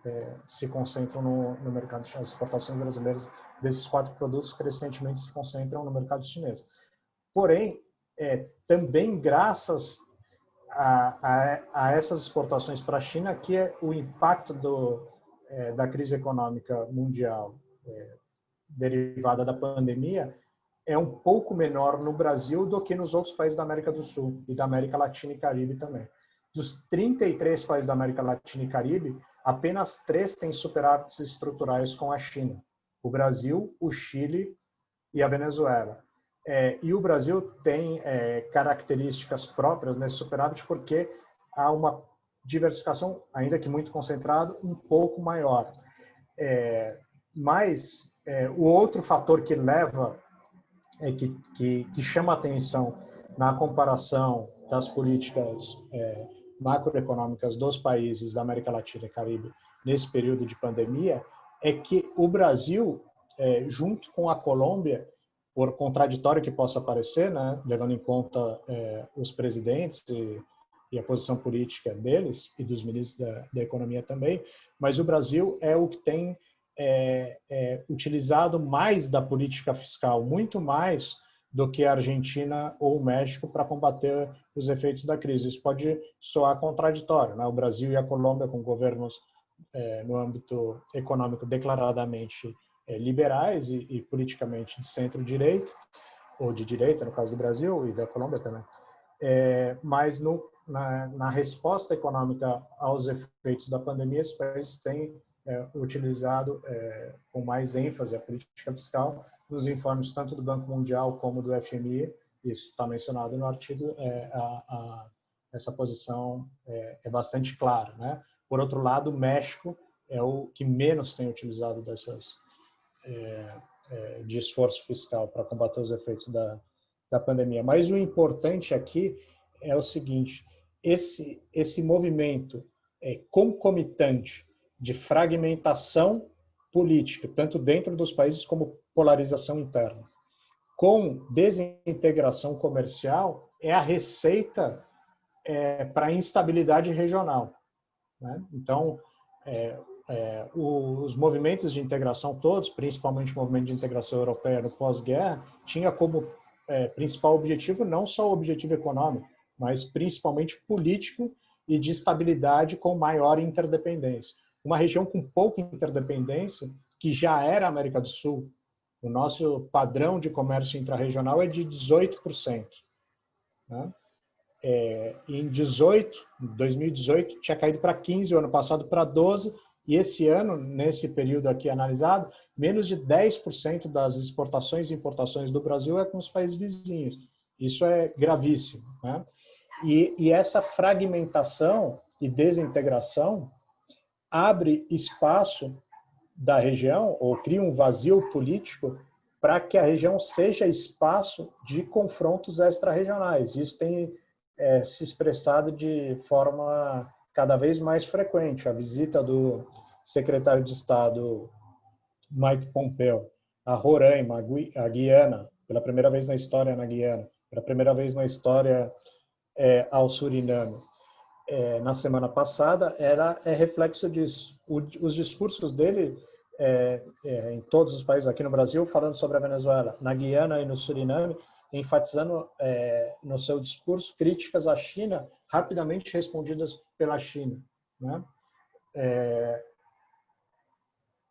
se concentram no mercado chinês. As exportações brasileiras desses 4 produtos crescentemente se concentram no mercado chinês. Porém, também graças a essas exportações para a China, que o impacto da crise econômica mundial derivada da pandemia é um pouco menor no Brasil do que nos outros países da América do Sul e da América Latina e Caribe também. Dos 33 países da América Latina e Caribe, apenas 3 têm superávites estruturais com a China: o Brasil, o Chile e a Venezuela. E o Brasil tem características próprias nesse superávit porque há uma diversificação, ainda que muito concentrado, um pouco maior. Mas o outro fator que leva que chama atenção na comparação das políticas macroeconômicas dos países da América Latina e Caribe nesse período de pandemia é que o Brasil, junto com a Colômbia, por contraditório que possa parecer, né, levando em conta os presidentes e a posição política deles e dos ministros da economia também, mas o Brasil é o que tem utilizado mais da política fiscal, muito mais do que a Argentina ou o México para combater os efeitos da crise. Isso pode soar contraditório, né? O Brasil e a Colômbia, com governos no âmbito econômico declaradamente liberais e politicamente de centro-direita, ou de direita, no caso do Brasil e da Colômbia também. Mas na resposta econômica aos efeitos da pandemia, esses países têm utilizado com mais ênfase a política fiscal. Nos informes tanto do Banco Mundial como do FMI, isso está mencionado no artigo, essa posição é bastante clara, né? Por outro lado, o México é o que menos tem utilizado de esforço fiscal para combater os efeitos da pandemia. Mas o importante aqui é o seguinte: esse movimento concomitante de fragmentação política, tanto dentro dos países como polarização interna, com desintegração comercial, é a receita para a instabilidade regional, né? Então, os movimentos de integração todos, principalmente o movimento de integração europeia no pós-guerra, tinha como principal objetivo não só o objetivo econômico, mas principalmente político e de estabilidade com maior interdependência. Uma região com pouca interdependência, que já era a América do Sul, o nosso padrão de comércio intrarregional é de 18%. Né? Em 2018, tinha caído para 15%, o ano passado para 12%, e esse ano, nesse período aqui analisado, menos de 10% das exportações e importações do Brasil é com os países vizinhos. Isso é gravíssimo, né? E essa fragmentação e desintegração abre espaço da região, ou cria um vazio político, para que a região seja espaço de confrontos extra-regionais. Isso tem se expressado de forma cada vez mais frequente. A visita do secretário de Estado Mike Pompeo a Roraima, a Guiana, pela primeira vez na história na Guiana, pela primeira vez na história ao Suriname, na semana passada, é reflexo disso. Os discursos dele em todos os países, aqui no Brasil, falando sobre a Venezuela, na Guiana e no Suriname, enfatizando no seu discurso críticas à China, rapidamente respondidas pela China, né?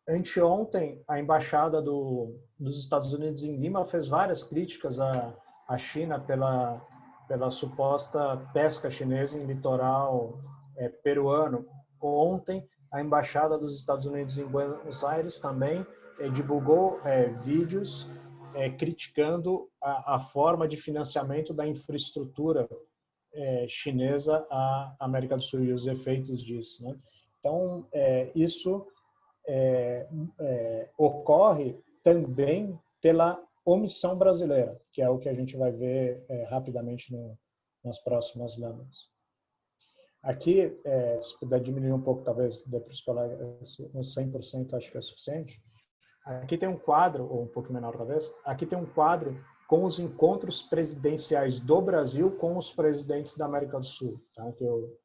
Anteontem, a embaixada dos Estados Unidos em Lima fez várias críticas à China pela suposta pesca chinesa em litoral peruano. Ontem, a embaixada dos Estados Unidos em Buenos Aires também divulgou vídeos criticando a forma de financiamento da infraestrutura chinesa à América do Sul e os efeitos disso, né? Então, isso ocorre também pela omissão brasileira, que é o que a gente vai ver rapidamente nas próximas lâminas. Aqui, se puder diminuir um pouco, talvez, para os colegas, uns 100% acho que é suficiente. Aqui tem um quadro, ou um pouco menor talvez, aqui tem um quadro com os encontros presidenciais do Brasil com os presidentes da América do Sul, tá? Que eu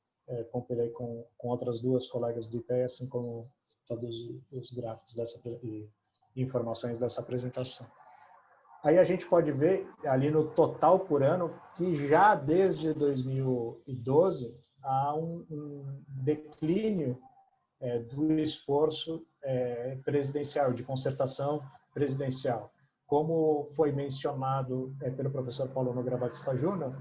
compilei com outras duas colegas do IPE, assim como todos os gráficos e informações dessa apresentação. Aí a gente pode ver ali no total por ano que já desde 2012 há um declínio do esforço presidencial, de concertação presidencial. Como foi mencionado pelo professor Paulo Nogueira Batista Júnior,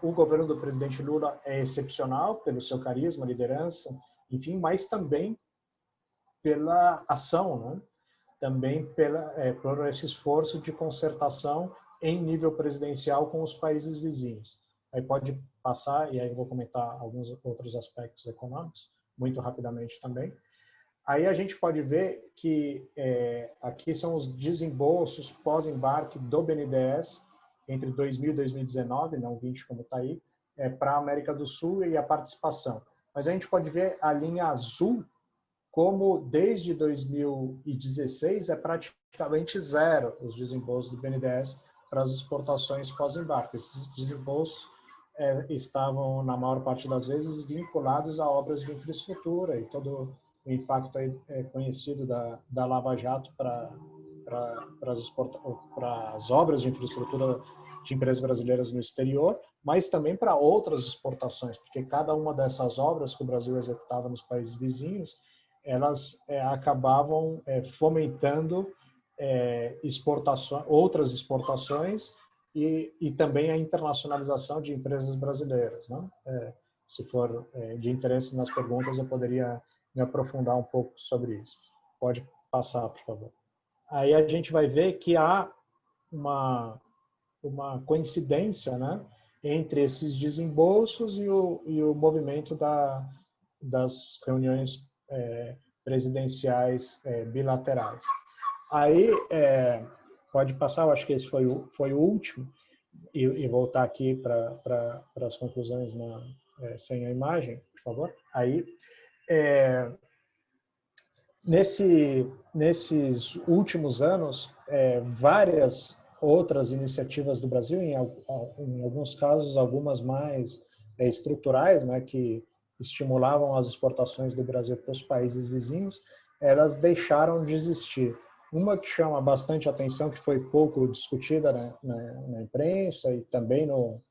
o governo do presidente Lula é excepcional pelo seu carisma, liderança, enfim, mas também pela ação, né? Também por esse esforço de concertação em nível presidencial com os países vizinhos. Aí pode passar, e aí eu vou comentar alguns outros aspectos econômicos, muito rapidamente também. Aí a gente pode ver que aqui são os desembolsos pós-embarque do BNDES entre 2000 e 2019, não 20 como está aí, para a América do Sul e a participação. Mas a gente pode ver a linha azul como desde 2016 é praticamente zero os desembolsos do BNDES para as exportações pós-embarque. Esses desembolsos estavam, na maior parte das vezes, vinculados a obras de infraestrutura e todo o impacto conhecido da Lava Jato para as obras de infraestrutura de empresas brasileiras no exterior, mas também para outras exportações, porque cada uma dessas obras que o Brasil executava nos países vizinhos, elas acabavam fomentando outras exportações e também a internacionalização de empresas brasileiras, né? Se for de interesse nas perguntas, eu poderia me aprofundar um pouco sobre isso. Pode passar, por favor. Aí a gente vai ver que há uma coincidência, né, entre esses desembolsos e o movimento das reuniões presidenciais bilaterais. Aí, pode passar, eu acho que esse foi o último, e voltar aqui para as conclusões sem a imagem, por favor. Aí, nesses últimos anos, várias outras iniciativas do Brasil, em alguns casos, algumas mais estruturais, né, que estimulavam as exportações do Brasil para os países vizinhos, elas deixaram de existir. Uma que chama bastante atenção, que foi pouco discutida na imprensa e também no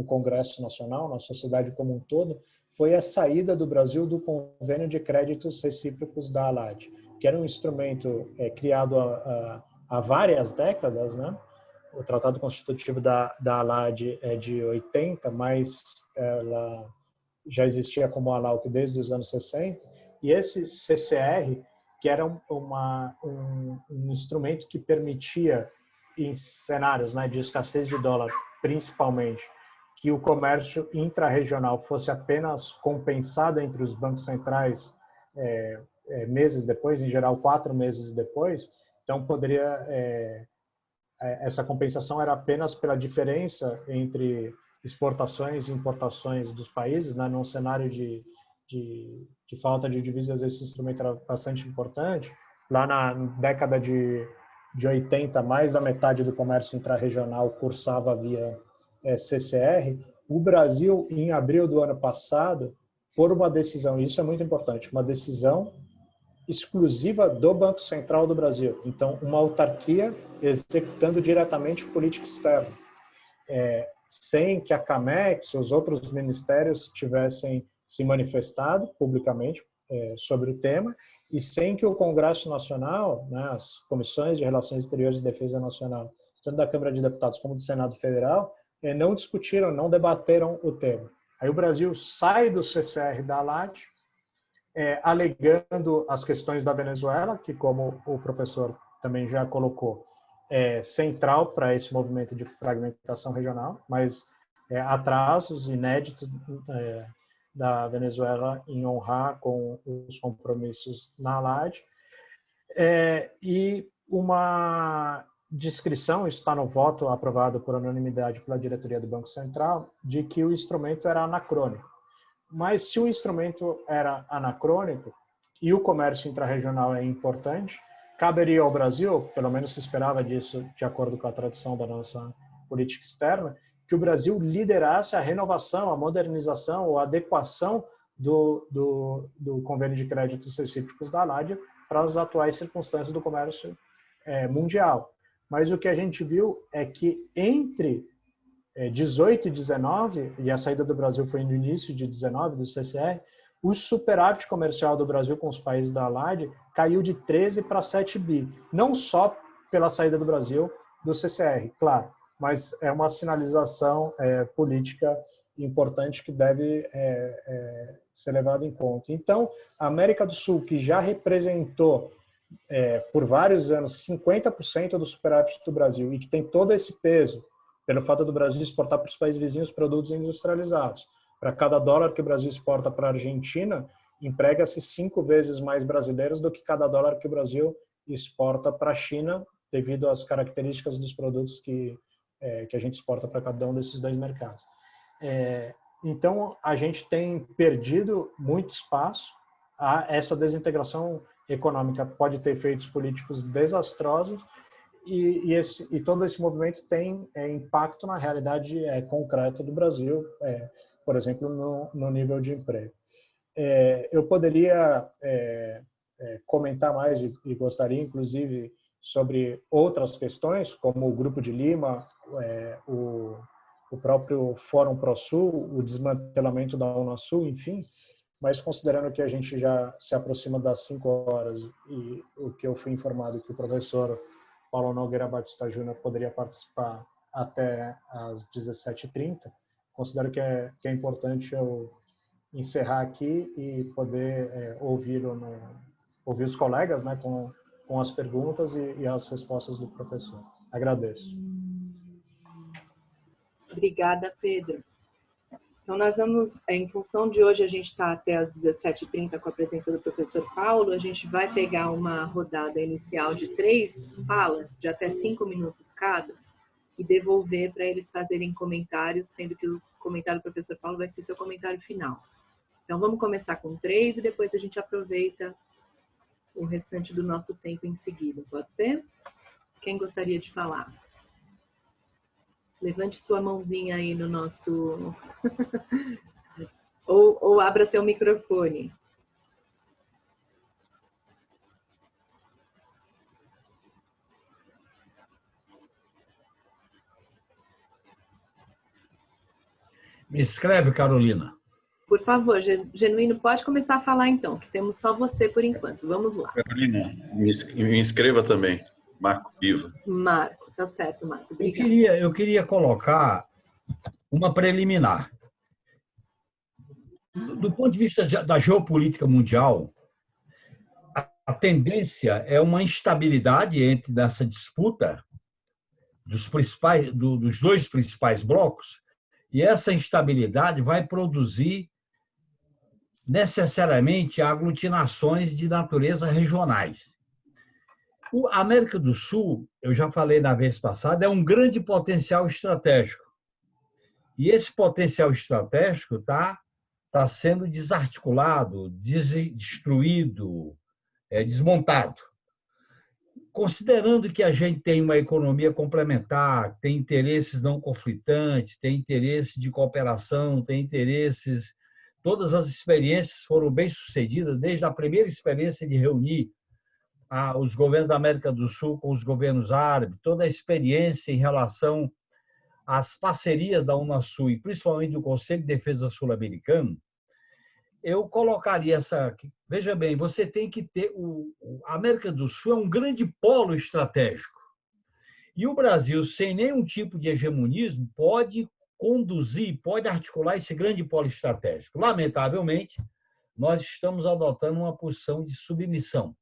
Congresso Nacional, na sociedade como um todo, foi a saída do Brasil do Convênio de Créditos Recíprocos da ALAD, que era um instrumento criado há várias décadas, né? O Tratado Constitutivo da ALAD é de 80, mas ela já existia como ALAUC desde os anos 60, e esse CCR, que era um instrumento que permitia, em cenários, né, de escassez de dólar, principalmente, que o comércio intrarregional fosse apenas compensado entre os bancos centrais meses depois, em geral 4 meses depois, então essa compensação era apenas pela diferença entre exportações e importações dos países, né? Num cenário de falta de divisas, esse instrumento era bastante importante. Lá na década de 80, mais da metade do comércio intrarregional cursava via CCR. O Brasil, em abril do ano passado, por uma decisão, e isso é muito importante, uma decisão exclusiva do Banco Central do Brasil. Então, uma autarquia executando diretamente política externa, sem que a CAMEX, os outros ministérios tivessem se manifestado publicamente sobre o tema e sem que o Congresso Nacional, né, as comissões de Relações Exteriores e Defesa Nacional, tanto da Câmara de Deputados como do Senado Federal, não discutiram, não debateram o tema. Aí o Brasil sai do CCR da ALAD, alegando as questões da Venezuela, que, como o professor também já colocou, é central para esse movimento de fragmentação regional, mas atrasos inéditos da Venezuela em honrar com os compromissos na ALAD, e uma descrição, isso está no voto aprovado por unanimidade pela diretoria do Banco Central, de que o instrumento era anacrônico. Mas se o instrumento era anacrônico e o comércio intrarregional é importante, caberia ao Brasil, pelo menos se esperava disso de acordo com a tradição da nossa política externa, que o Brasil liderasse a renovação, a modernização ou a adequação do convênio de créditos recíprocos da ALAD para as atuais circunstâncias do comércio mundial. Mas o que a gente viu é que entre 18 e 19, e a saída do Brasil foi no início de 19, do CCR, o superávit comercial do Brasil com os países da ALAD caiu de 13 para 7 bi. Não só pela saída do Brasil do CCR, claro, mas é uma sinalização política importante que deve ser levada em conta. Então, a América do Sul, que já representou por vários anos 50% do superávit do Brasil e que tem todo esse peso pelo fato do Brasil exportar para os países vizinhos produtos industrializados. Para cada dólar que o Brasil exporta para a Argentina, emprega-se 5 vezes mais brasileiros do que cada dólar que o Brasil exporta para a China, devido às características dos produtos que a gente exporta para cada um desses dois mercados. Então, a gente tem perdido muito espaço. Essa desintegração econômica pode ter efeitos políticos desastrosos, e todo esse movimento tem impacto na realidade concreta do Brasil, por exemplo, no nível de emprego. Eu poderia comentar mais e gostaria, inclusive, sobre outras questões, como o Grupo de Lima, o próprio Fórum ProSul, o desmantelamento da Unasul, enfim, mas considerando que a gente já se aproxima das 5 horas e o que eu fui informado que o professor Paulo Nogueira Batista Júnior poderia participar até às 17h30, considero que é importante eu encerrar aqui e poder ouvir os colegas, né, com as perguntas e as respostas do professor. Agradeço. Obrigada, Pedro. Então, nós vamos, em função de hoje, a gente está até às 17h30 com a presença do professor Paulo, a gente vai pegar uma rodada inicial de 3 falas, de até 5 minutos cada, e devolver para eles fazerem comentários, sendo que o comentário do professor Paulo vai ser seu comentário final. Então, vamos começar com 3 e depois a gente aproveita o restante do nosso tempo em seguida. Pode ser? Quem gostaria de falar? Levante sua mãozinha aí no nosso... ou abra seu microfone. Me escreve, Carolina. Por favor, Genuíno, pode começar a falar então, que temos só você por enquanto. Vamos lá. Carolina, me inscreva também. Marco Piva. Marco, tá certo, Marco. Obrigada. Eu queria colocar uma preliminar. Do ponto de vista da geopolítica mundial, a tendência é uma instabilidade nessa disputa dos dois principais blocos, e essa instabilidade vai produzir necessariamente aglutinações de natureza regionais. A América do Sul, eu já falei na vez passada, é um grande potencial estratégico. E esse potencial estratégico está sendo desarticulado, destruído, desmontado. Considerando que a gente tem uma economia complementar, tem interesses não conflitantes, tem interesses de cooperação, tem interesses... Todas as experiências foram bem-sucedidas, desde a primeira experiência de reunir os governos da América do Sul com os governos árabes, toda a experiência em relação às parcerias da Unasul e principalmente do Conselho de Defesa Sul-Americano, eu colocaria essa... Veja bem, você tem que ter... A América do Sul é um grande polo estratégico. E o Brasil, sem nenhum tipo de hegemonismo, pode conduzir, pode articular esse grande polo estratégico. Lamentavelmente, nós estamos adotando uma posição de submissão.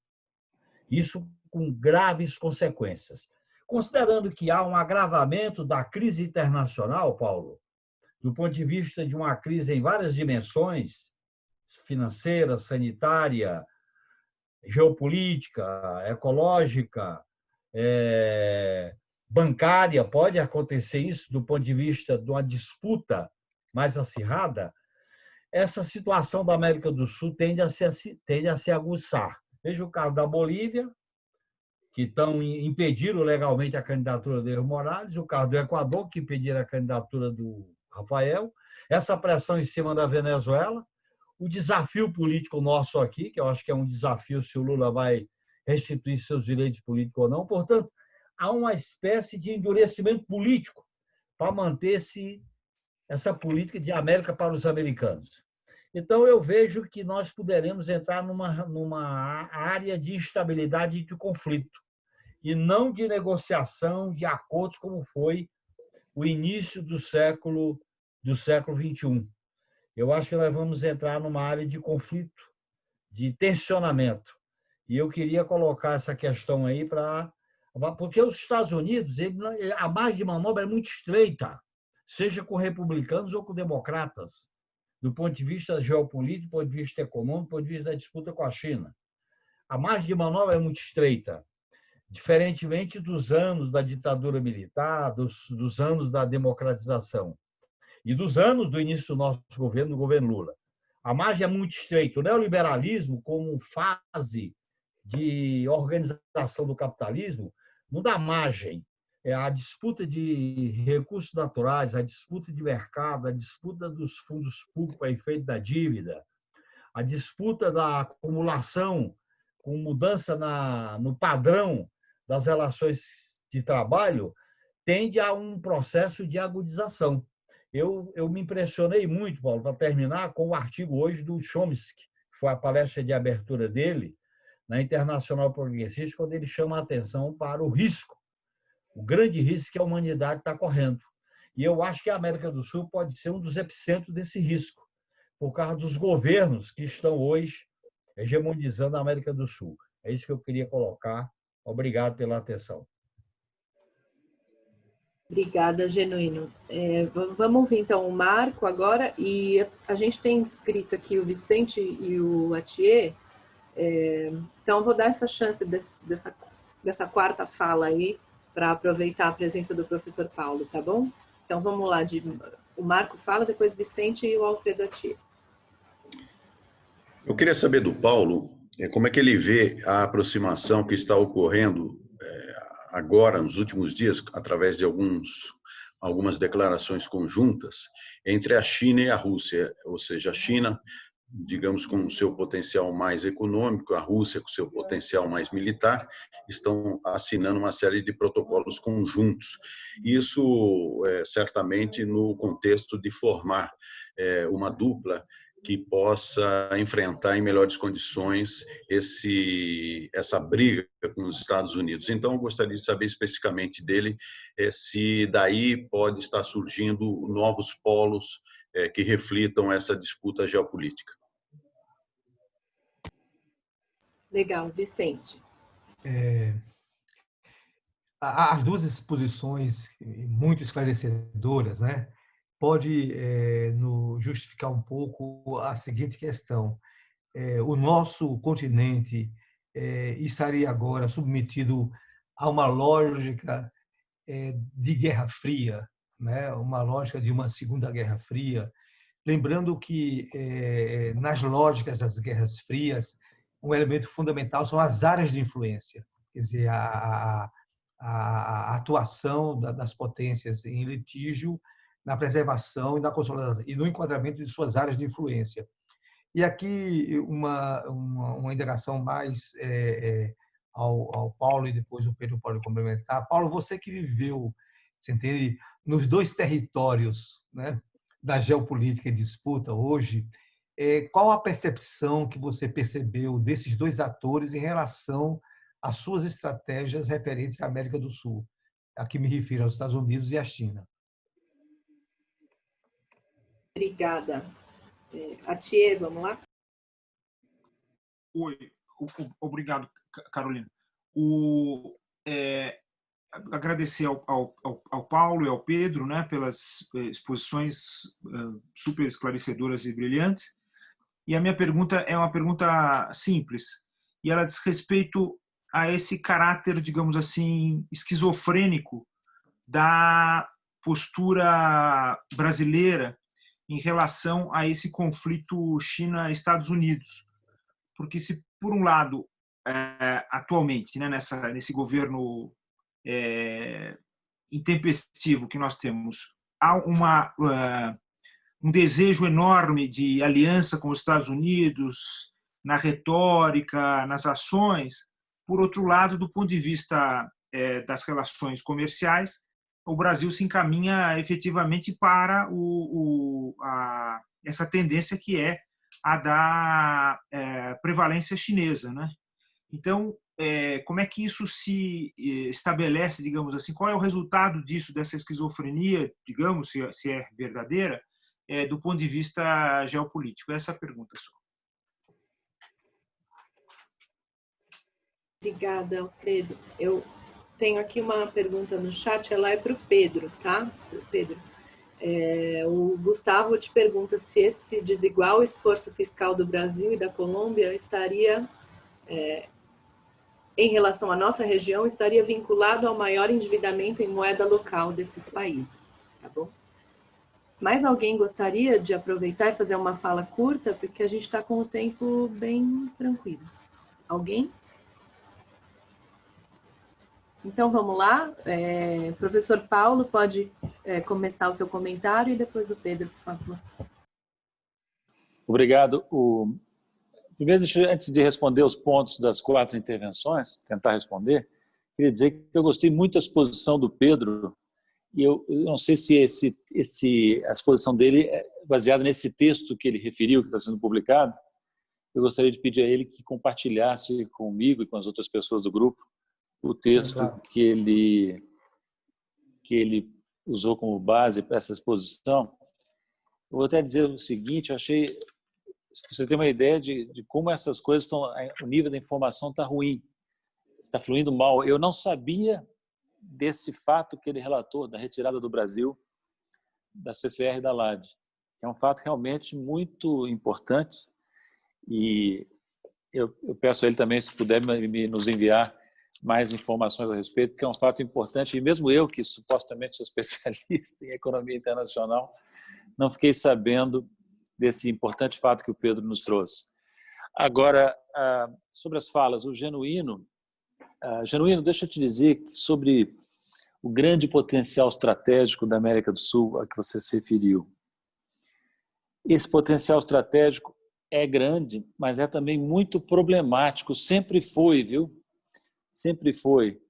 Isso com graves consequências. Considerando que há um agravamento da crise internacional, Paulo, do ponto de vista de uma crise em várias dimensões, financeira, sanitária, geopolítica, ecológica, bancária, pode acontecer isso do ponto de vista de uma disputa mais acirrada, essa situação da América do Sul tende a se aguçar. Veja o caso da Bolívia, que impediram legalmente a candidatura do Evo Morales, o caso do Equador, que impediram a candidatura do Rafael, essa pressão em cima da Venezuela, o desafio político nosso aqui, que eu acho que é um desafio se o Lula vai restituir seus direitos políticos ou não. Portanto, há uma espécie de endurecimento político para manter essa política de América para os americanos. Então, eu vejo que nós poderemos entrar numa área de instabilidade e de conflito, e não de negociação de acordos como foi o início do século XXI. Eu acho que nós vamos entrar numa área de conflito, de tensionamento. E eu queria colocar essa questão aí porque os Estados Unidos, a margem de manobra é muito estreita, seja com republicanos ou com democratas, do ponto de vista geopolítico, do ponto de vista econômico, do ponto de vista da disputa com a China. A margem de manobra é muito estreita, diferentemente dos anos da ditadura militar, dos anos da democratização e dos anos do início do nosso governo, do governo Lula. A margem é muito estreita. O neoliberalismo, como fase de organização do capitalismo, não dá margem. A disputa de recursos naturais, a disputa de mercado, a disputa dos fundos públicos a efeito da dívida, a disputa da acumulação com mudança no padrão das relações de trabalho, tende a um processo de agudização. Eu me impressionei muito, Paulo, para terminar, com o artigo hoje do Chomsky, que foi a palestra de abertura dele na Internacional Progressista, quando ele chama a atenção para o risco, o grande risco que a humanidade está correndo. E eu acho que a América do Sul pode ser um dos epicentros desse risco, por causa dos governos que estão hoje hegemonizando a América do Sul. É isso que eu queria colocar. Obrigado pela atenção. Obrigada, Genuíno. Vamos ouvir, então, o Marco agora. E a gente tem inscrito aqui o Vicente e o Atier. Então, eu vou dar essa chance dessa quarta fala aí, para aproveitar a presença do professor Paulo, tá bom? Então, vamos lá. O Marco fala, depois Vicente e o Alfredo Atier. Eu queria saber do Paulo como é que ele vê a aproximação que está ocorrendo agora, nos últimos dias, através de algumas declarações conjuntas entre a China e a Rússia, ou seja, a China, digamos, com o seu potencial mais econômico, a Rússia com o seu potencial mais militar, estão assinando uma série de protocolos conjuntos. Isso, certamente, no contexto de formar uma dupla que possa enfrentar em melhores condições essa briga com os Estados Unidos. Então, eu gostaria de saber especificamente dele se daí pode estar surgindo novos polos que reflitam essa disputa geopolítica. Legal, Vicente. as duas exposições muito esclarecedoras, né? Pode justificar um pouco a seguinte questão. O nosso continente estaria agora submetido a uma lógica de Guerra Fria, né? Uma lógica de uma Segunda Guerra Fria. Lembrando que, nas lógicas das guerras frias, um elemento fundamental são as áreas de influência, quer dizer, a atuação das potências em litígio na preservação e na consolidação e no enquadramento de suas áreas de influência. E aqui uma indagação mais ao Paulo e depois o Pedro pode complementar. Paulo, você que viveu, você entende, nos dois territórios, né, da geopolítica em disputa hoje, qual a percepção que você percebeu desses dois atores em relação às suas estratégias referentes à América do Sul? Aqui me refiro aos Estados Unidos e à China. Obrigada. Atier, vamos lá? Oi, obrigado, Carolina. Agradecer ao Paulo e ao Pedro, né, pelas exposições super esclarecedoras e brilhantes. E a minha pergunta é uma pergunta simples, e ela diz respeito a esse caráter, digamos assim, esquizofrênico da postura brasileira em relação a esse conflito China-Estados Unidos. Porque se, por um lado, atualmente, né, nesse governo intempestivo que nós temos, há um desejo enorme de aliança com os Estados Unidos, na retórica, nas ações. Por outro lado, do ponto de vista das relações comerciais, o Brasil se encaminha efetivamente para essa tendência que é a da prevalência chinesa, né? Então, como é que isso se estabelece, digamos assim? Qual é o resultado disso, dessa esquizofrenia, digamos, se é verdadeira, do ponto de vista geopolítico? Essa é a pergunta só. Obrigada, Alfredo. Eu tenho aqui uma pergunta no chat, ela é para o Pedro, tá? Pedro. O Gustavo te pergunta se esse desigual esforço fiscal do Brasil e da Colômbia estaria, em relação à nossa região, estaria vinculado ao maior endividamento em moeda local desses países, tá bom? Mais alguém gostaria de aproveitar e fazer uma fala curta, porque a gente está com o tempo bem tranquilo. Alguém? Então, vamos lá. Professor Paulo, pode começar o seu comentário e depois o Pedro, por favor. Obrigado. Primeiro, antes de responder os pontos das 4 intervenções, tentar responder, queria dizer que eu gostei muito da exposição do Pedro, e eu não sei se a exposição dele é baseada nesse texto que ele referiu, que está sendo publicado. Eu gostaria de pedir a ele que compartilhasse comigo e com as outras pessoas do grupo o texto. Sim, claro. que ele usou como base para essa exposição. Eu vou até dizer o seguinte, eu achei, se você tem uma ideia de como essas coisas estão, o nível da informação está ruim, está fluindo mal. Eu não sabia desse fato que ele relatou, da retirada do Brasil da CCR e da LAD. É um fato realmente muito importante, e eu peço a ele também, se puder nos enviar mais informações a respeito, porque é um fato importante, e mesmo eu, que supostamente sou especialista em economia internacional, não fiquei sabendo desse importante fato que o Pedro nos trouxe. Agora, sobre as falas, o Genuíno, deixa eu te dizer sobre o grande potencial estratégico da América do Sul a que você se referiu. Esse potencial estratégico é grande, mas é também muito problemático, sempre foi, viu? Sempre foi.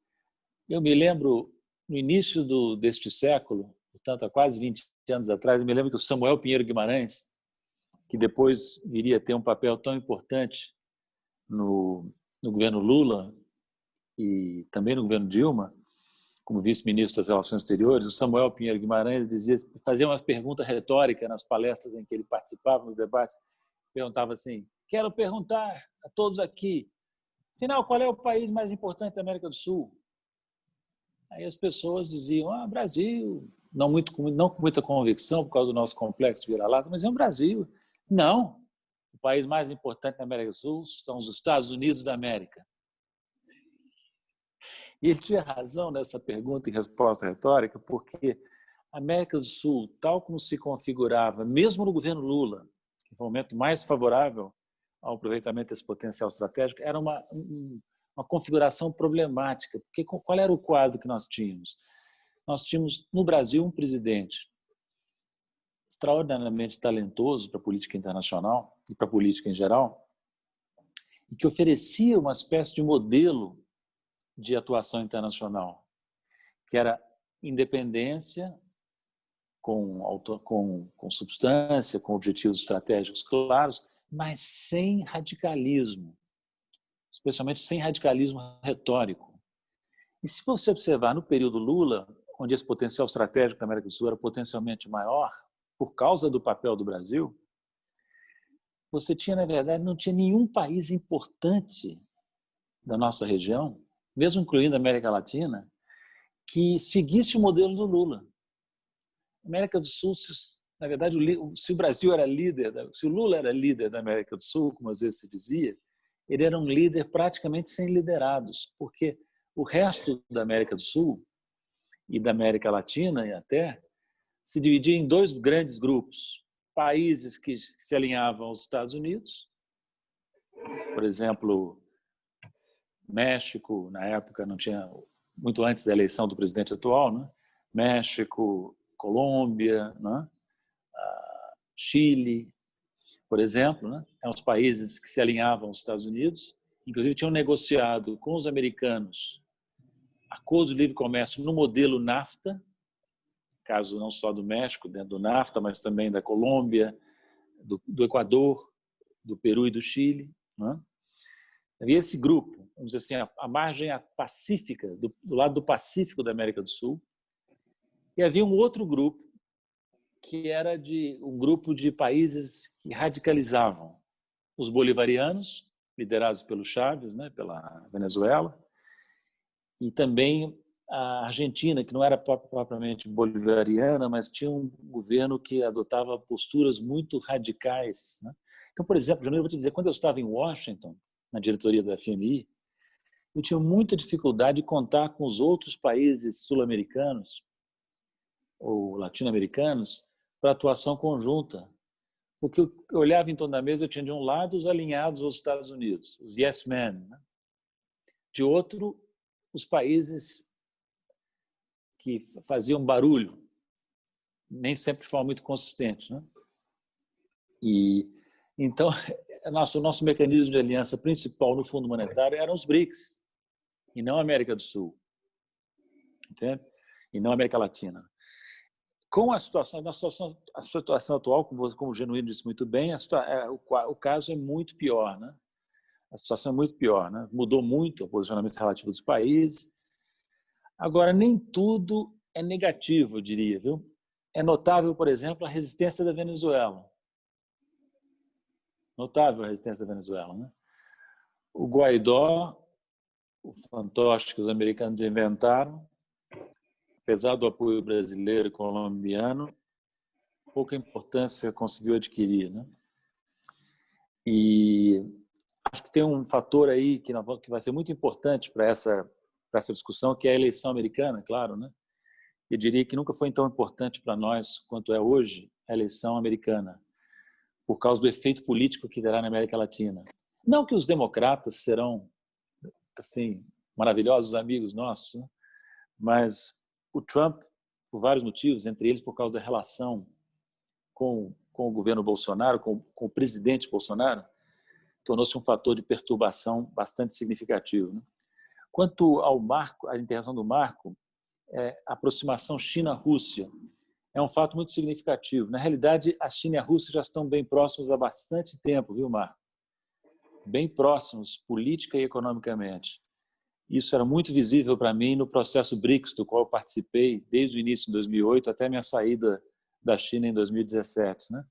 Eu me lembro, no início deste século, portanto, há quase 20 anos atrás, eu me lembro que o Samuel Pinheiro Guimarães, que depois viria a ter um papel tão importante no governo Lula e também no governo Dilma, como vice-ministro das Relações Exteriores, o Samuel Pinheiro Guimarães fazia uma pergunta retórica nas palestras em que ele participava, nos debates, perguntava assim: quero perguntar a todos aqui, afinal, qual é o país mais importante da América do Sul? Aí as pessoas diziam, Brasil, não com muita convicção por causa do nosso complexo de vira-lata, mas é um Brasil. Não, o país mais importante da América do Sul são os Estados Unidos da América. E ele tinha razão nessa pergunta e resposta retórica, porque a América do Sul, tal como se configurava, mesmo no governo Lula, que foi o momento mais favorável ao aproveitamento desse potencial estratégico, era uma configuração problemática. Porque qual era o quadro que nós tínhamos? Nós tínhamos, no Brasil, um presidente extraordinariamente talentoso para a política internacional e para a política em geral, e que oferecia uma espécie de modelo de atuação internacional, que era independência com substância, com objetivos estratégicos claros, mas sem radicalismo, especialmente sem radicalismo retórico. E se você observar no período Lula, onde esse potencial estratégico da América do Sul era potencialmente maior, por causa do papel do Brasil, você tinha, na verdade, não tinha nenhum país importante da nossa região, mesmo incluindo a América Latina, que seguisse o modelo do Lula. A América do Sul, na verdade, se o Brasil era líder, se o Lula era líder da América do Sul, como às vezes se dizia, ele era um líder praticamente sem liderados, porque o resto da América do Sul e da América Latina e até se dividia em dois grandes grupos: países que se alinhavam aos Estados Unidos, por exemplo, México, na época não tinha, muito antes da eleição do presidente atual, né? México, Colômbia, né? Chile, por exemplo, né? Eram os países que se alinhavam aos Estados Unidos, inclusive tinham negociado com os americanos acordos de livre comércio no modelo NAFTA, caso não só do México, dentro do NAFTA, mas também da Colômbia, do Equador, do Peru e do Chile. Né? Havia esse grupo, vamos dizer assim, a margem pacífica, do lado do Pacífico da América do Sul, e havia um outro grupo, que era um grupo de países que radicalizavam os bolivarianos, liderados pelo Chávez, né, pela Venezuela, e também a Argentina, que não era propriamente bolivariana, mas tinha um governo que adotava posturas muito radicais. Né? Então, por exemplo, eu vou te dizer, quando eu estava em Washington, na diretoria do FMI, eu tinha muita dificuldade de contar com os outros países sul-americanos ou latino-americanos para atuação conjunta. Porque eu olhava em torno da mesa, eu tinha de um lado os alinhados aos Estados Unidos, os yes men, né? De outro, os países que faziam barulho, nem sempre de forma muito consistente. Né? E, então, o nosso mecanismo de aliança principal no Fundo Monetário eram os BRICS, e não a América do Sul, entende? E não a América Latina. Com a situação atual, como o Genuíno disse muito bem, o caso é muito pior. Né? A situação é muito pior. Né? Mudou muito o posicionamento relativo dos países. Agora, nem tudo é negativo, eu diria. Viu? É notável, por exemplo, a resistência da Venezuela. Notável a resistência da Venezuela. Né? O Guaidó, o fantoche que os americanos inventaram, apesar do apoio brasileiro e colombiano, pouca importância conseguiu adquirir. Né? E acho que tem um fator aí que vai ser muito importante para essa discussão, que é a eleição americana, claro. Né? Eu diria que nunca foi tão importante para nós quanto é hoje a eleição americana, por causa do efeito político que terá na América Latina. Não que os democratas serão assim maravilhosos amigos nossos, né? Mas o Trump, por vários motivos, entre eles por causa da relação com o governo Bolsonaro, com o presidente Bolsonaro, tornou-se um fator de perturbação bastante significativo. Né? Quanto ao marco, a interação do marco, a aproximação China-Rússia é um fato muito significativo. Na realidade, a China e a Rússia já estão bem próximos há bastante tempo, viu, Marco? Bem próximos, política e economicamente. Isso era muito visível para mim no processo BRICS, do qual eu participei desde o início de 2008 até a minha saída da China em 2017. Né?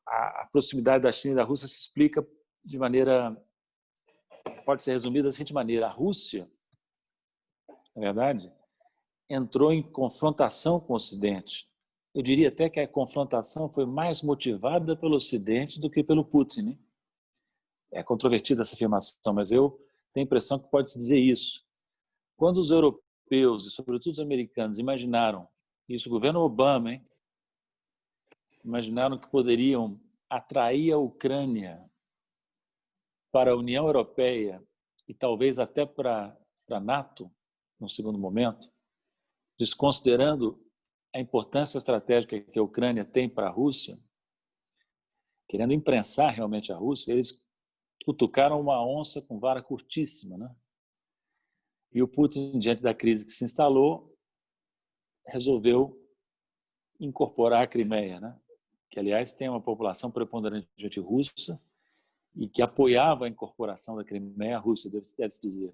A proximidade da China e da Rússia se explica de maneira, pode ser resumida da seguinte maneira: a Rússia, na verdade, entrou em confrontação com o Ocidente. Eu diria até que a confrontação foi mais motivada pelo Ocidente do que pelo Putin, né? É controvertida essa afirmação, mas eu tenho a impressão que pode-se dizer isso. Quando os europeus, e sobretudo os americanos, imaginaram, isso o governo Obama, hein? Imaginaram que poderiam atrair a Ucrânia para a União Europeia e talvez até para a NATO, num segundo momento, desconsiderando a importância estratégica que a Ucrânia tem para a Rússia, querendo imprensar realmente a Rússia, eles cutucaram uma onça com vara curtíssima, né? E o Putin, diante da crise que se instalou, resolveu incorporar a Crimeia, né? Que, aliás, tem uma população preponderantemente russa e que apoiava a incorporação da Crimeia à Rússia, deve-se dizer.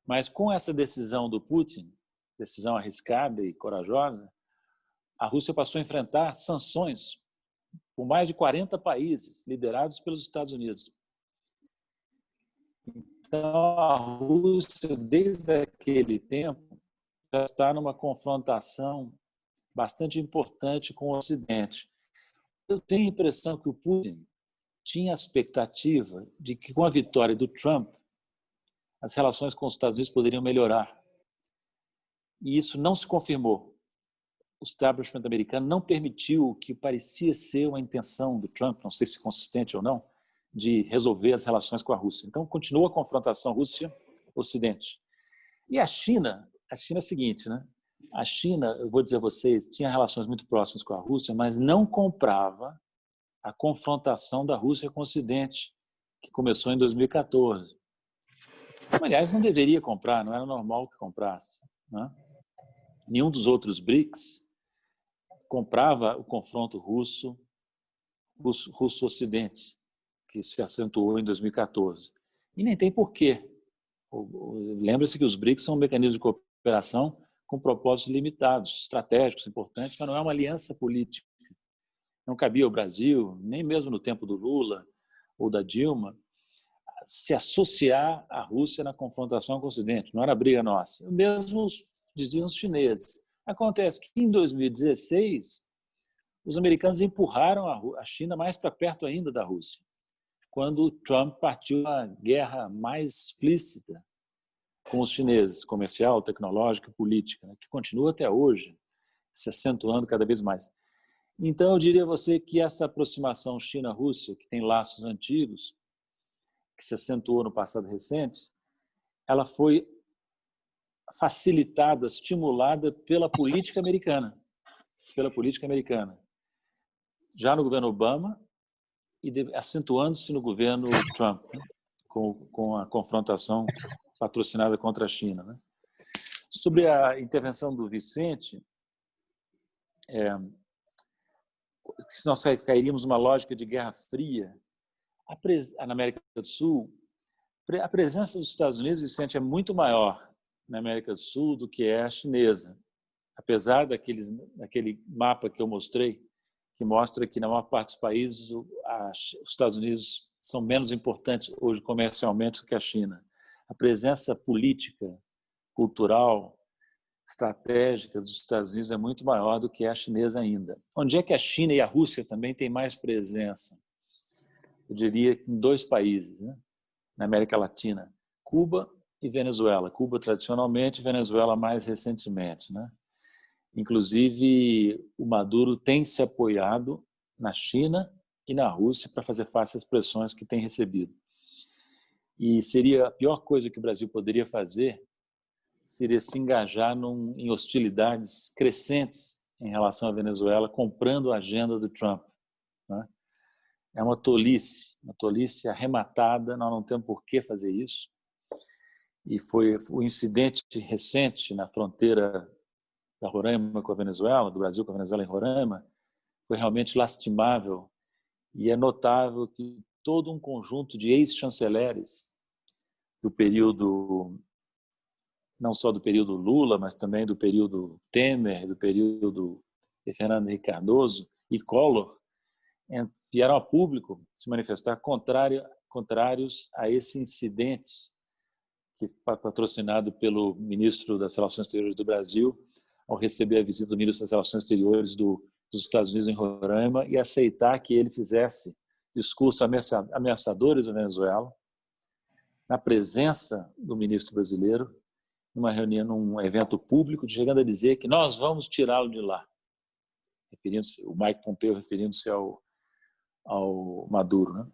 Mas com essa decisão do Putin, decisão arriscada e corajosa, a Rússia passou a enfrentar sanções por mais de 40 países, liderados pelos Estados Unidos. Então, a Rússia, desde aquele tempo, já está numa confrontação bastante importante com o Ocidente. Eu tenho a impressão que o Putin tinha a expectativa de que, com a vitória do Trump, as relações com os Estados Unidos poderiam melhorar. E isso não se confirmou. O establishment americano não permitiu o que parecia ser uma intenção do Trump, não sei se consistente ou não, de resolver as relações com a Rússia. Então, continua a confrontação Rússia-Ocidente. E a China é o seguinte, né? A China, eu vou dizer a vocês, tinha relações muito próximas com a Rússia, mas não comprava a confrontação da Rússia com o Ocidente, que começou em 2014. Aliás, não deveria comprar, não era normal que comprasse, né? Nenhum dos outros BRICS comprava o confronto russo-ocidente, que se acentuou em 2014. E nem tem porquê. Lembre-se que os BRICS são mecanismos de cooperação com propósitos limitados, estratégicos, importantes, mas não é uma aliança política. Não cabia ao Brasil, nem mesmo no tempo do Lula ou da Dilma, se associar à Rússia na confrontação com o Ocidente. Não era briga nossa. O mesmo diziam os chineses. Acontece que, em 2016, os americanos empurraram a China mais para perto ainda da Rússia, quando Trump partiu a guerra mais explícita com os chineses, comercial, tecnológica e política, né, que continua até hoje, se acentuando cada vez mais. Então, eu diria a você que essa aproximação China-Rússia, que tem laços antigos, que se acentuou no passado recente, ela foi facilitada, estimulada pela política americana. Já no governo Obama e acentuando-se no governo Trump, né, com a confrontação patrocinada contra a China, né? Sobre a intervenção do Vicente, se nós cairíamos numa lógica de Guerra Fria, na América do Sul, a presença dos Estados Unidos, Vicente, é muito maior na América do Sul do que é a chinesa. Apesar daquele mapa que eu mostrei, que mostra que na maior parte dos países os Estados Unidos são menos importantes hoje comercialmente do que a China. A presença política, cultural, estratégica dos Estados Unidos é muito maior do que a chinesa ainda. Onde é que a China e a Rússia também têm mais presença? Eu diria que em 2 países, né, na América Latina, Cuba e Venezuela. Cuba tradicionalmente, Venezuela mais recentemente, né? Inclusive, o Maduro tem se apoiado na China e na Rússia para fazer face às pressões que tem recebido. E seria a pior coisa que o Brasil poderia fazer, seria se engajar em hostilidades crescentes em relação à Venezuela, comprando a agenda do Trump, né? É uma tolice arrematada, nós não temos por que fazer isso. E foi o incidente recente na fronteira da Roraima com a Venezuela, do Brasil com a Venezuela em Roraima, foi realmente lastimável. E é notável que todo um conjunto de ex-chanceleres do período, não só do período Lula, mas também do período Temer, do período de Fernando Henrique Cardoso e Collor, vieram a público se manifestar contrários a esse incidente que foi patrocinado pelo ministro das Relações Exteriores do Brasil, ao receber a visita do ministro das Relações Exteriores dos Estados Unidos em Roraima e aceitar que ele fizesse discursos ameaçadores da Venezuela, na presença do ministro brasileiro, numa reunião, num evento público, chegando a dizer que nós vamos tirá-lo de lá, referindo-se, o Mike Pompeo referindo-se ao Maduro, né?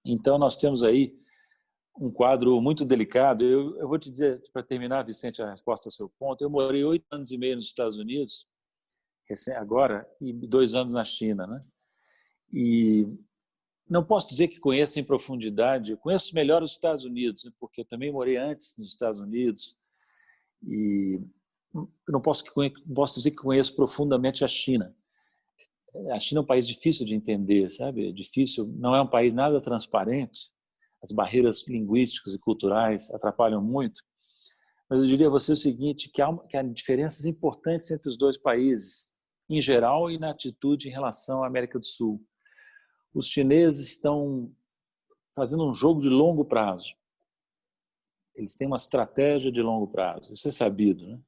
Então nós temos aí um quadro muito delicado. Eu vou te dizer, para terminar, Vicente, a resposta ao seu ponto, eu morei 8 anos e meio nos Estados Unidos, agora, e 2 anos na China, né? E não posso dizer que conheço em profundidade, eu conheço melhor os Estados Unidos, porque eu também morei antes nos Estados Unidos, e não posso dizer que conheço profundamente a China. A China é um país difícil de entender, sabe? Difícil, não é um país nada transparente, as barreiras linguísticas e culturais atrapalham muito, mas eu diria a você o seguinte, que há diferenças importantes entre os dois países, em geral e na atitude em relação à América do Sul. Os chineses estão fazendo um jogo de longo prazo. Eles têm uma estratégia de longo prazo, isso é sabido, né?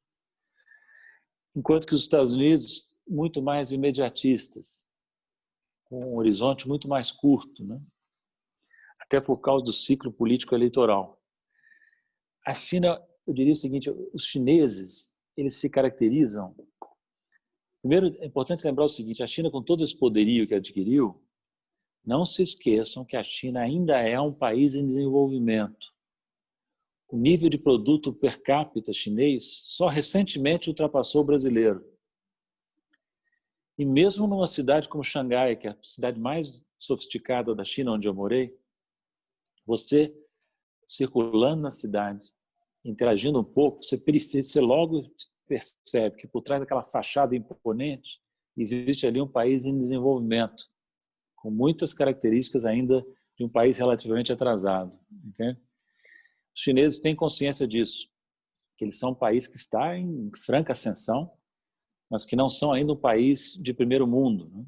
Enquanto que os Estados Unidos, muito mais imediatistas, com um horizonte muito mais curto, né? Até por causa do ciclo político eleitoral. A China, eu diria o seguinte, os chineses, eles se caracterizam... Primeiro, é importante lembrar o seguinte, a China, com todo esse poderio que adquiriu, não se esqueçam que a China ainda é um país em desenvolvimento. O nível de produto per capita chinês só recentemente ultrapassou o brasileiro. E mesmo numa cidade como Xangai, que é a cidade mais sofisticada da China, onde eu morei, você, circulando na cidade, interagindo um pouco, você logo percebe que por trás daquela fachada imponente existe ali um país em desenvolvimento, com muitas características ainda de um país relativamente atrasado. Entende? Os chineses têm consciência disso, que eles são um país que está em franca ascensão, mas que não são ainda um país de primeiro mundo, né?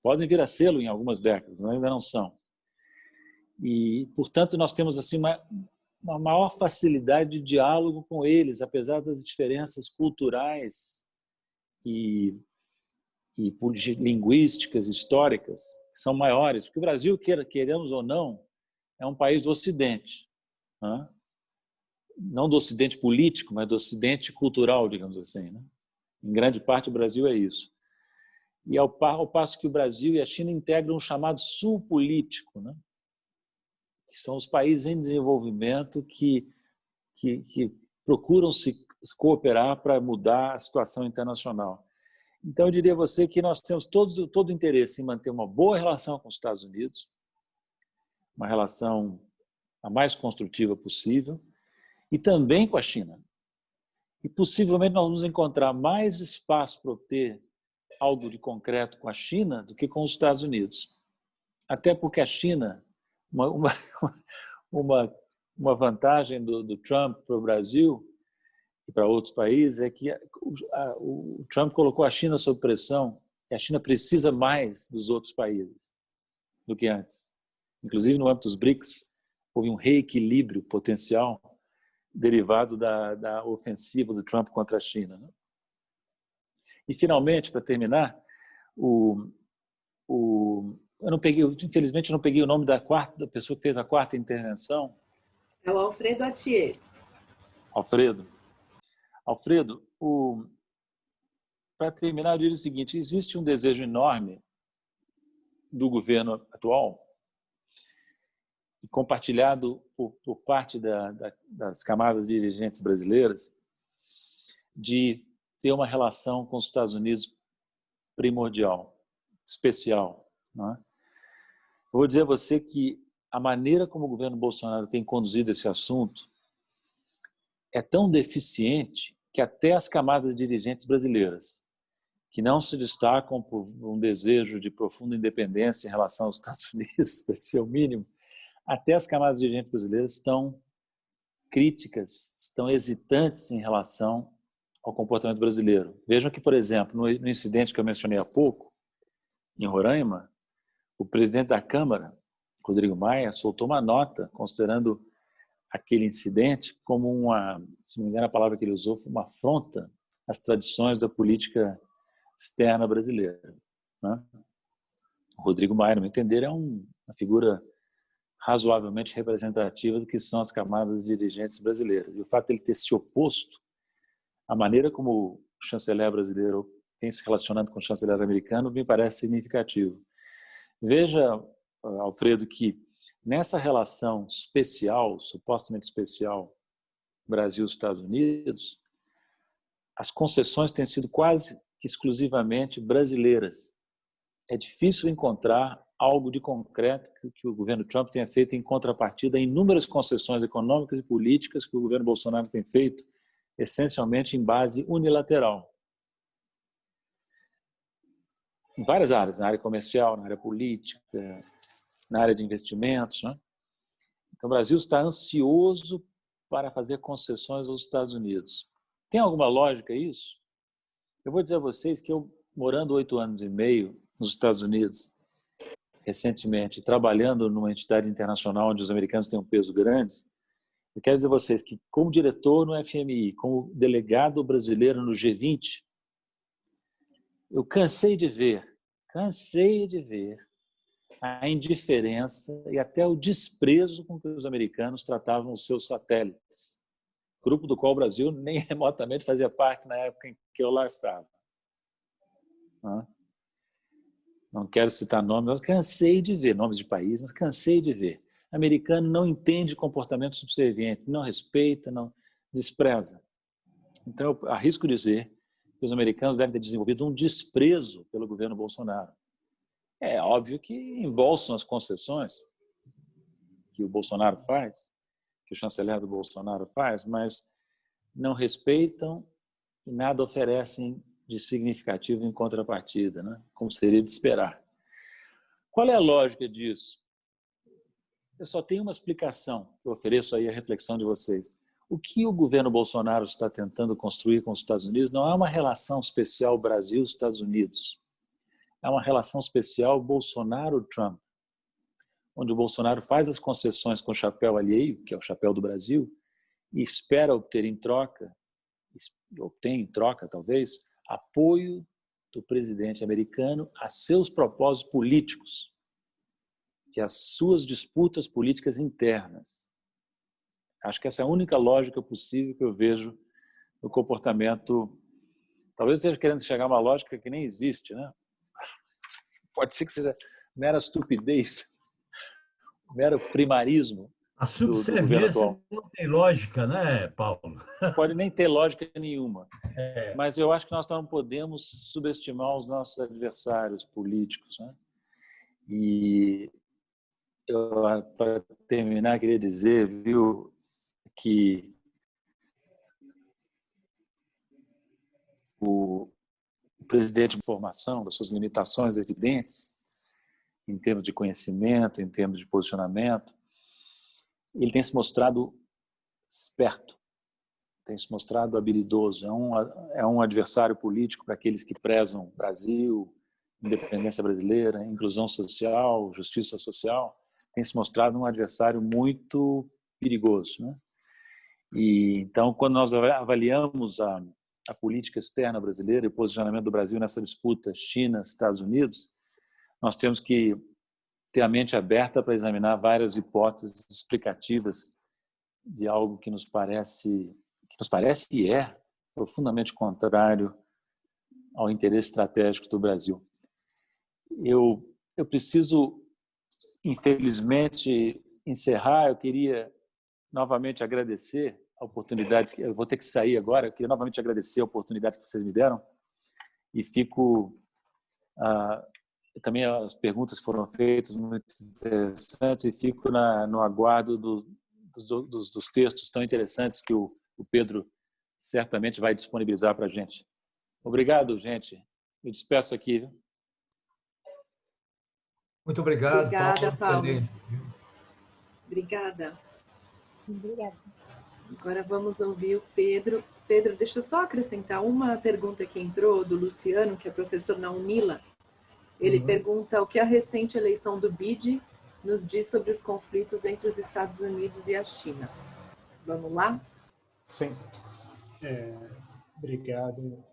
Podem vir a sê-lo em algumas décadas, mas ainda não são. E, portanto, nós temos assim uma maior facilidade de diálogo com eles, apesar das diferenças culturais e linguísticas, históricas, que são maiores. Porque o Brasil, queremos ou não, é um país do Ocidente, né? Não do Ocidente político, mas do Ocidente cultural, digamos assim, né? Em grande parte, o Brasil é isso. E ao passo que o Brasil e a China integram um chamado Sul político, né? Que são os países em desenvolvimento que procuram se cooperar para mudar a situação internacional. Então, eu diria a você que nós temos todo o interesse em manter uma boa relação com os Estados Unidos, uma relação a mais construtiva possível, e também com a China. E possivelmente nós vamos encontrar mais espaço para obter algo de concreto com a China do que com os Estados Unidos. Até porque a China, uma vantagem do Trump para o Brasil e para outros países é que o Trump colocou a China sob pressão e a China precisa mais dos outros países do que antes. Inclusive, no âmbito dos BRICS, houve um reequilíbrio potencial derivado da ofensiva do Trump contra a China, né? E, finalmente, para terminar, infelizmente, eu não peguei o nome da pessoa que fez a quarta intervenção. É o Alfredo Atier. Alfredo, para terminar, eu diria o seguinte, existe um desejo enorme do governo atual, e compartilhado por parte das camadas dirigentes brasileiras, de ter uma relação com os Estados Unidos primordial, especial, não é? Eu vou dizer a você que a maneira como o governo Bolsonaro tem conduzido esse assunto é tão deficiente que até as camadas dirigentes brasileiras, que não se destacam por um desejo de profunda independência em relação aos Estados Unidos, para ser o mínimo, até as camadas dirigentes brasileiras estão críticas, estão hesitantes em relação ao comportamento brasileiro. Vejam que, por exemplo, no incidente que eu mencionei há pouco, em Roraima, o presidente da Câmara, Rodrigo Maia, soltou uma nota considerando aquele incidente como se não me engano a palavra que ele usou foi uma afronta às tradições da política externa brasileira, né? O Rodrigo Maia, no meu entender, é uma figura razoavelmente representativa do que são as camadas dirigentes brasileiras. E o fato de ele ter se oposto à maneira como o chanceler brasileiro tem se relacionado com o chanceler americano me parece significativo. Veja, Alfredo, que nessa relação especial, supostamente especial, Brasil-Estados Unidos, as concessões têm sido quase que exclusivamente brasileiras. É difícil encontrar algo de concreto que o governo Trump tenha feito em contrapartida a inúmeras concessões econômicas e políticas que o governo Bolsonaro tem feito, essencialmente em base unilateral. Em várias áreas, na área comercial, na área política, na área de investimentos, né? Então, o Brasil está ansioso para fazer concessões aos Estados Unidos. Tem alguma lógica isso? Eu vou dizer a vocês que eu, morando 8 anos e meio nos Estados Unidos, recentemente, trabalhando numa entidade internacional onde os americanos têm um peso grande, eu quero dizer a vocês que, como diretor no FMI, como delegado brasileiro no G20, eu cansei de ver a indiferença e até o desprezo com que os americanos tratavam os seus satélites, grupo do qual o Brasil nem remotamente fazia parte na época em que eu lá estava. Não quero citar nomes, mas cansei de ver, nomes de país, mas cansei de ver. O americano não entende comportamento subserviente, não respeita, não despreza. Então, eu arrisco dizer que os americanos devem ter desenvolvido um desprezo pelo governo Bolsonaro. É óbvio que embolsam as concessões que o Bolsonaro faz, que o chanceler do Bolsonaro faz, mas não respeitam e nada oferecem de significativo em contrapartida, né? Como seria de esperar. Qual é a lógica disso? Eu só tenho uma explicação, eu ofereço aí a reflexão de vocês. O que o governo Bolsonaro está tentando construir com os Estados Unidos não é uma relação especial Brasil-Estados Unidos. É uma relação especial Bolsonaro-Trump, onde o Bolsonaro faz as concessões com o chapéu alheio, que é o chapéu do Brasil, e espera obter em troca, obtém em troca talvez, apoio do presidente americano a seus propósitos políticos e às suas disputas políticas internas. Acho que essa é a única lógica possível que eu vejo no comportamento. Talvez esteja querendo chegar a uma lógica que nem existe, né? Pode ser que seja mera estupidez, mero primarismo A do governo subserviência atual. não tem lógica, né, Paulo? Pode nem ter lógica nenhuma. Mas eu acho que nós não podemos subestimar os nossos adversários políticos, né? E para terminar, queria dizer, viu, que o presidente de formação, das suas limitações evidentes, em termos de conhecimento, em termos de posicionamento, ele tem se mostrado esperto, tem se mostrado habilidoso, é um adversário político para aqueles que prezam Brasil, independência brasileira, inclusão social, justiça social, tem se mostrado um adversário muito perigoso, né? E então, quando nós avaliamos a política externa brasileira e o posicionamento do Brasil nessa disputa China-Estados Unidos, nós temos que ter a mente aberta para examinar várias hipóteses explicativas de algo que nos parece e é profundamente contrário ao interesse estratégico do Brasil. Eu preciso, infelizmente, encerrar. Eu queria novamente agradecer a oportunidade, eu vou ter que sair agora, eu queria novamente agradecer a oportunidade que vocês me deram e fico... também as perguntas foram feitas muito interessantes e fico no aguardo dos textos tão interessantes que o Pedro certamente vai disponibilizar para a gente. Obrigado, gente. Me despeço aqui. Viu? Muito obrigado, Obrigada, Paulo. Excelente. Obrigada. Obrigada. Agora vamos ouvir o Pedro. Pedro, deixa eu só acrescentar uma pergunta que entrou do Luciano, que é professor na UNILA. Ele pergunta o que a recente eleição do BID nos diz sobre os conflitos entre os Estados Unidos e a China. Vamos lá? Sim. Obrigado,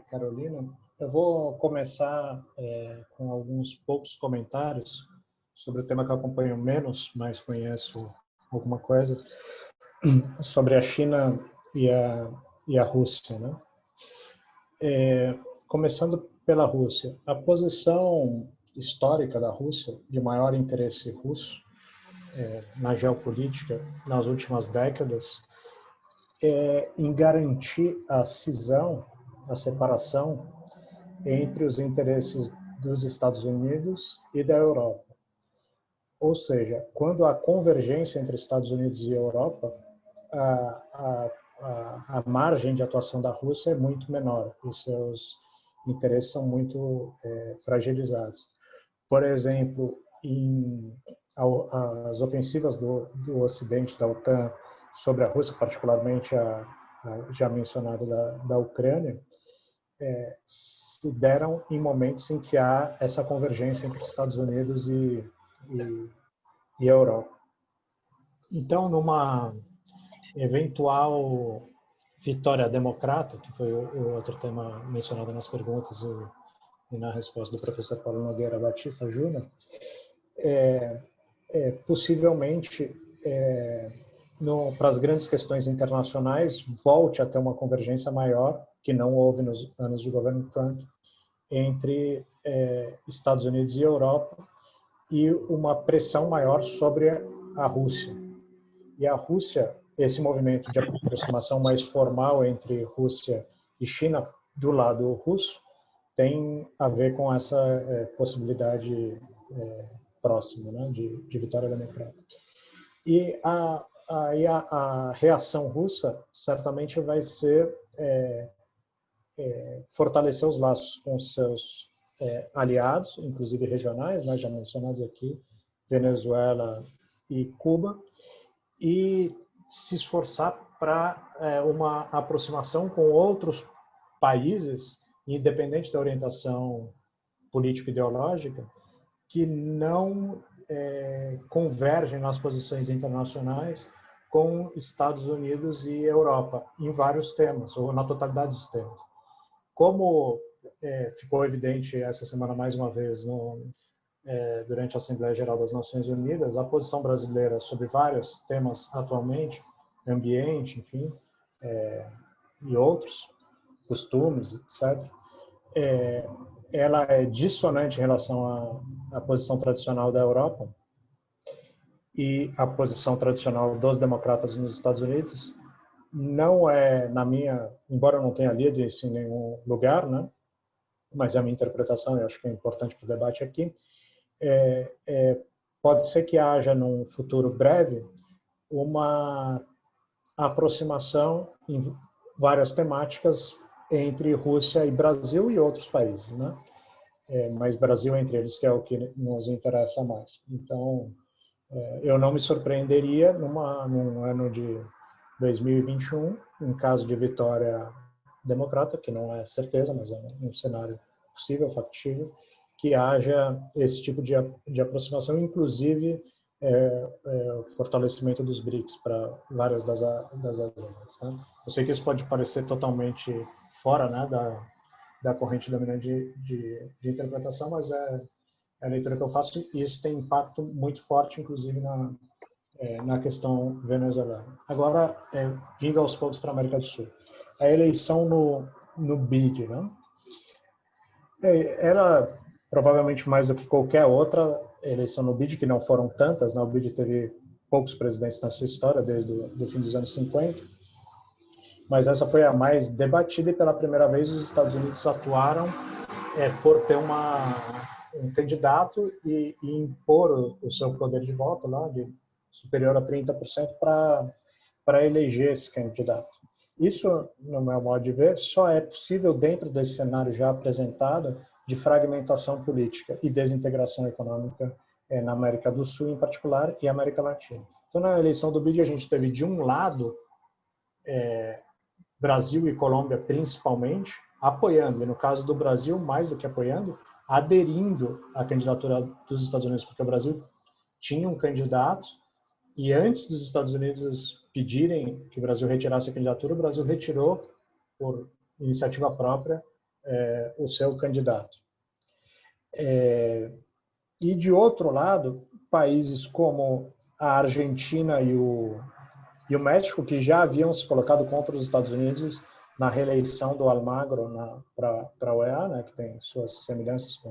Carolina. Eu vou começar com alguns poucos comentários sobre o tema que eu acompanho menos, mas conheço alguma coisa, sobre a China e a Rússia, né? Começando pela Rússia. A posição histórica da Rússia, de maior interesse russo na geopolítica nas últimas décadas, em garantir a cisão, a separação entre os interesses dos Estados Unidos e da Europa. Ou seja, quando há convergência entre Estados Unidos e Europa, a margem de atuação da Rússia é muito menor e seus interesses são muito fragilizados. Por exemplo, as ofensivas do Ocidente, da OTAN, sobre a Rússia, particularmente a já mencionada da Ucrânia, se deram em momentos em que há essa convergência entre Estados Unidos e Europa. Então, numa eventual vitória democrata, que foi o outro tema mencionado nas perguntas e na resposta do professor Paulo Nogueira Batista Júnior, possivelmente, para as grandes questões internacionais, volte a ter uma convergência maior, que não houve nos anos de governo Trump, entre Estados Unidos e Europa, e uma pressão maior sobre a Rússia. E a Rússia, esse movimento de aproximação mais formal entre Rússia e China, do lado russo, tem a ver com essa possibilidade próxima, né, de vitória democrática. E a reação russa certamente vai ser fortalecer os laços com seus aliados, inclusive regionais, né, já mencionados aqui, Venezuela e Cuba, e se esforçar para uma aproximação com outros países, independente da orientação político-ideológica, que não convergem nas posições internacionais com Estados Unidos e Europa, em vários temas, ou na totalidade dos temas. Como ficou evidente essa semana mais uma vez durante a Assembleia Geral das Nações Unidas, a posição brasileira sobre vários temas atualmente, ambiente, enfim, e outros, costumes, etc., ela é dissonante em relação à posição tradicional da Europa e a posição tradicional dos democratas nos Estados Unidos. Não é, embora eu não tenha lido isso em nenhum lugar, né, mas é a minha interpretação, eu acho que é importante para o debate aqui, pode ser que haja, num futuro breve, uma aproximação em várias temáticas entre Rússia e Brasil e outros países, né? Mas Brasil entre eles, que é o que nos interessa mais. Então, eu não me surpreenderia num ano de 2021, em caso de vitória democrata, que não é certeza, mas é um cenário possível, factível, que haja esse tipo de aproximação, inclusive o fortalecimento dos BRICS para várias das agendas. Tá? Eu sei que isso pode parecer totalmente fora, né, da corrente dominante de interpretação, mas é a leitura que eu faço, e isso tem impacto muito forte, inclusive, na questão venezuelana. Agora, vindo aos poucos para a América do Sul. A eleição no BID, né? Era provavelmente mais do que qualquer outra eleição no BID, que não foram tantas, né? O BID teve poucos presidentes na sua história, desde o fim dos anos 50, mas essa foi a mais debatida e pela primeira vez os Estados Unidos atuaram por ter um candidato e impor o seu poder de voto lá, de superior a 30%, para eleger esse candidato. Isso, no meu modo de ver, só é possível dentro desse cenário já apresentado de fragmentação política e desintegração econômica na América do Sul, em particular, e América Latina. Então, na eleição do BID, a gente teve, de um lado, Brasil e Colômbia, principalmente, apoiando, e no caso do Brasil, mais do que apoiando, aderindo à candidatura dos Estados Unidos, porque o Brasil tinha um candidato E antes dos Estados Unidos pedirem que o Brasil retirasse a candidatura, o Brasil retirou, por iniciativa própria, o seu candidato. E, de outro lado, países como a Argentina e o México, que já haviam se colocado contra os Estados Unidos na reeleição do Almagro para a OEA, né, que tem suas semelhanças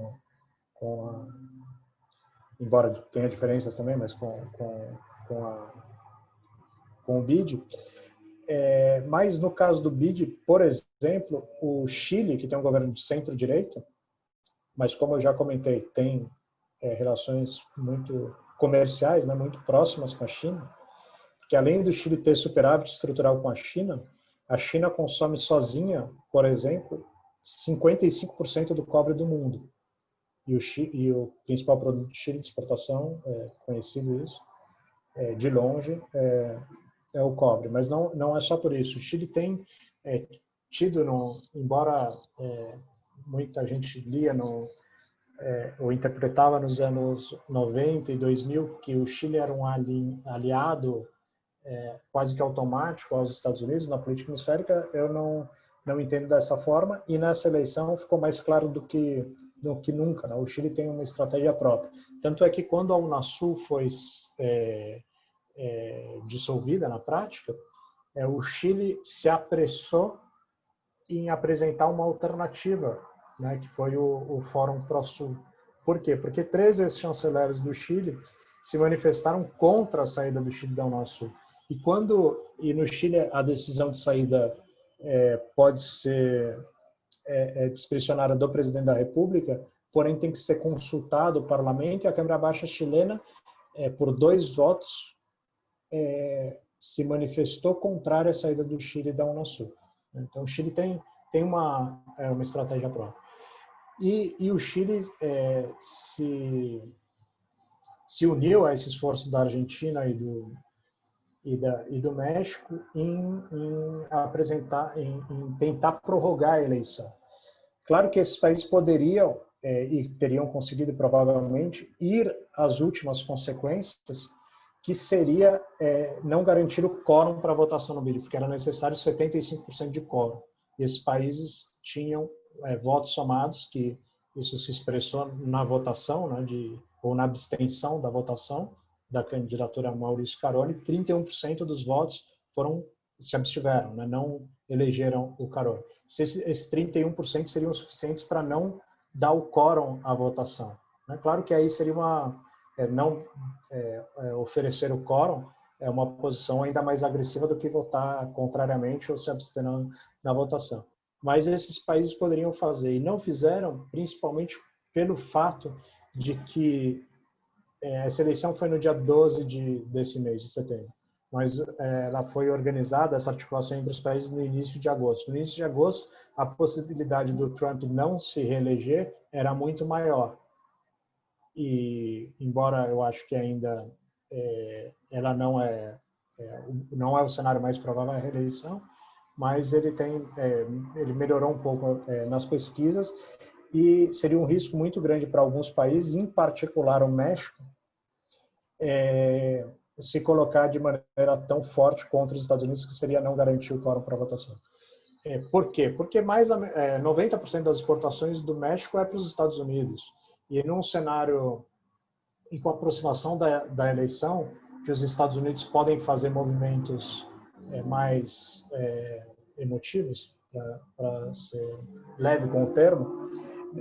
embora tenha diferenças também, mas com o BID. Mas no caso do BID, por exemplo, o Chile, que tem um governo de centro-direita, mas como eu já comentei, tem relações muito comerciais, né, muito próximas com a China, porque além do Chile ter superávit estrutural com a China consome sozinha, por exemplo, 55% do cobre do mundo. E o principal produto do Chile de exportação, conhecido isso, de longe, é o cobre. Mas não é só por isso. O Chile tem tido, embora muita gente lia ou interpretava nos anos 90 e 2000 que o Chile era um aliado quase que automático aos Estados Unidos na política hemisférica, eu não entendo dessa forma, e nessa eleição ficou mais claro do que nunca, né? O Chile tem uma estratégia própria. Tanto é que quando a Unasul foi dissolvida na prática, o Chile se apressou em apresentar uma alternativa, né, que foi o Fórum Pro-Sul. Por quê? Porque 3 ex-chanceleres do Chile se manifestaram contra a saída do Chile da Unasul. E no Chile a decisão de saída pode ser discricionária do presidente da República, porém tem que ser consultado o parlamento, e a Câmara Baixa chilena, por 2 votos, se manifestou contrária à saída do Chile da Unasul. Então o Chile tem uma estratégia própria. E o Chile se uniu a esse esforço da Argentina e do México em tentar prorrogar a eleição. Claro que esses países poderiam e teriam conseguido provavelmente ir às últimas consequências, que seria não garantir o quórum para a votação no BID, porque era necessário 75% de quórum. E esses países tinham votos somados, que isso se expressou na votação, né, ou na abstenção da votação da candidatura Maurício Caroni. 31% dos votos se abstiveram, né, não elegeram o Caroni. Esses 31% seriam suficientes para não dar o quórum à votação. Né? Claro que aí seria oferecer o quórum é uma posição ainda mais agressiva do que votar contrariamente ou se abster na votação. Mas esses países poderiam fazer, e não fizeram, principalmente pelo fato de que essa eleição foi no dia 12 desse mês, de setembro, mas ela foi organizada, essa articulação entre os países, no início de agosto. No início de agosto, a possibilidade do Trump não se reeleger era muito maior. E, embora eu acho que ainda ela não é o cenário mais provável, a reeleição, mas ele melhorou um pouco nas pesquisas, e seria um risco muito grande para alguns países, em particular o México, se colocar de maneira tão forte contra os Estados Unidos, que seria não garantir o quórum para a votação. Por quê? Porque 90% das exportações do México é para os Estados Unidos. E num cenário e com a aproximação da eleição, que os Estados Unidos podem fazer movimentos mais emotivos, para ser leve com o termo,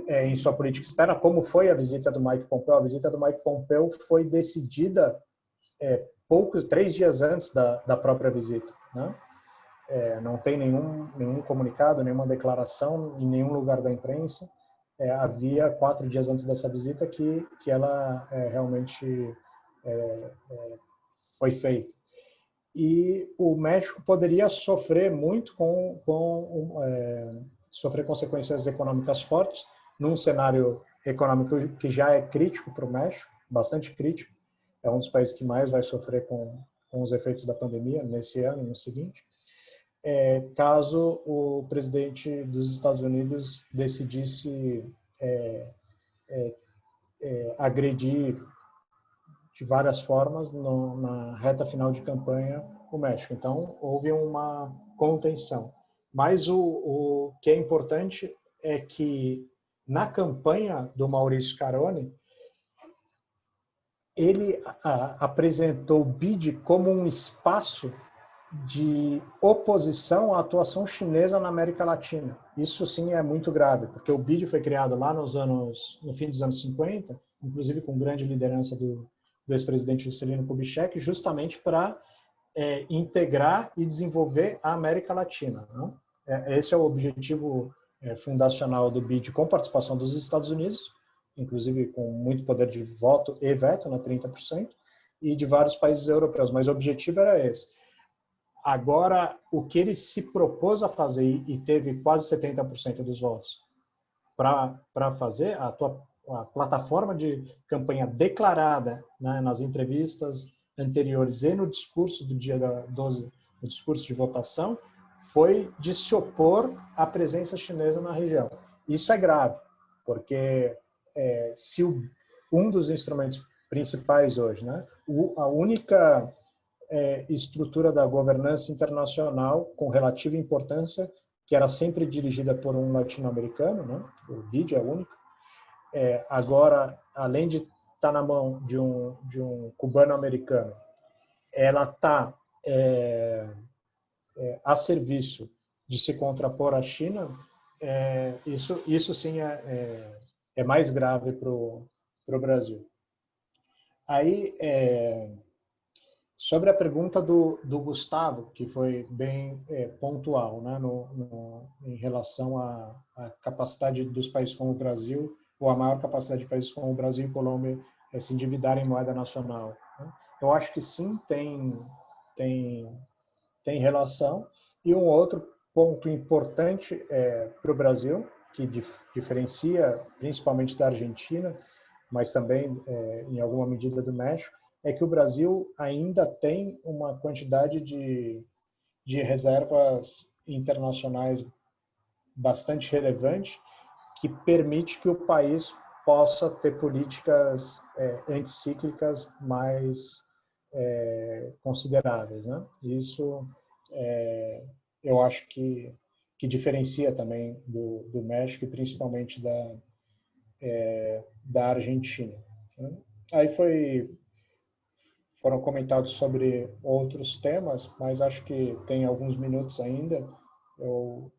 em sua política externa, como foi a visita do Mike Pompeo. A visita do Mike Pompeo foi decidida 3 dias antes da própria visita, né? Não tem nenhum comunicado, nenhuma declaração em nenhum lugar da imprensa. Havia 4 dias antes dessa visita que ela realmente foi feita. E o México poderia sofrer muito sofrer consequências econômicas fortes, num cenário econômico que já é crítico para o México, bastante crítico. É um dos países que mais vai sofrer com os efeitos da pandemia nesse ano e no seguinte. Caso o presidente dos Estados Unidos decidisse agredir de várias formas na reta final de campanha o México. Então, houve uma contenção. Mas o que é importante é que, na campanha do Maurício Caroni, ele apresentou o BID como um espaço de oposição à atuação chinesa na América Latina. Isso sim é muito grave, porque o BID foi criado lá no fim dos anos 50, inclusive com grande liderança do ex-presidente Juscelino Kubitschek, justamente para integrar e desenvolver a América Latina. Não? Esse é o objetivo fundacional do BID, com participação dos Estados Unidos, inclusive com muito poder de voto e veto, 30%, e de vários países europeus. Mas o objetivo era esse. Agora, o que ele se propôs a fazer, e teve quase 70% dos votos para fazer, a plataforma de campanha declarada, né, nas entrevistas anteriores e no discurso do dia 12, no discurso de votação, foi de se opor à presença chinesa na região. Isso é grave, porque se um dos instrumentos principais hoje, né, a única estrutura da governança internacional com relativa importância, que era sempre dirigida por um latino-americano, né? O BID é o único. Agora, além de estar na mão de um cubano-americano, ela está a serviço de se contrapor à China. Isso sim é mais grave para o Brasil. Aí, sobre a pergunta do Gustavo, que foi bem pontual, né, em relação à capacidade dos países como o Brasil, ou a maior capacidade de países como o Brasil e Colômbia se endividarem em moeda nacional. Né? Eu acho que sim, tem relação. E um outro ponto importante para o Brasil, que diferencia principalmente da Argentina, mas também, em alguma medida, do México, é que o Brasil ainda tem uma quantidade de reservas internacionais bastante relevante, que permite que o país possa ter políticas anticíclicas mais consideráveis, né? Isso eu acho que diferencia também do México e principalmente da Argentina. Né? Aí foram comentados sobre outros temas, mas acho que tem alguns minutos ainda. Eu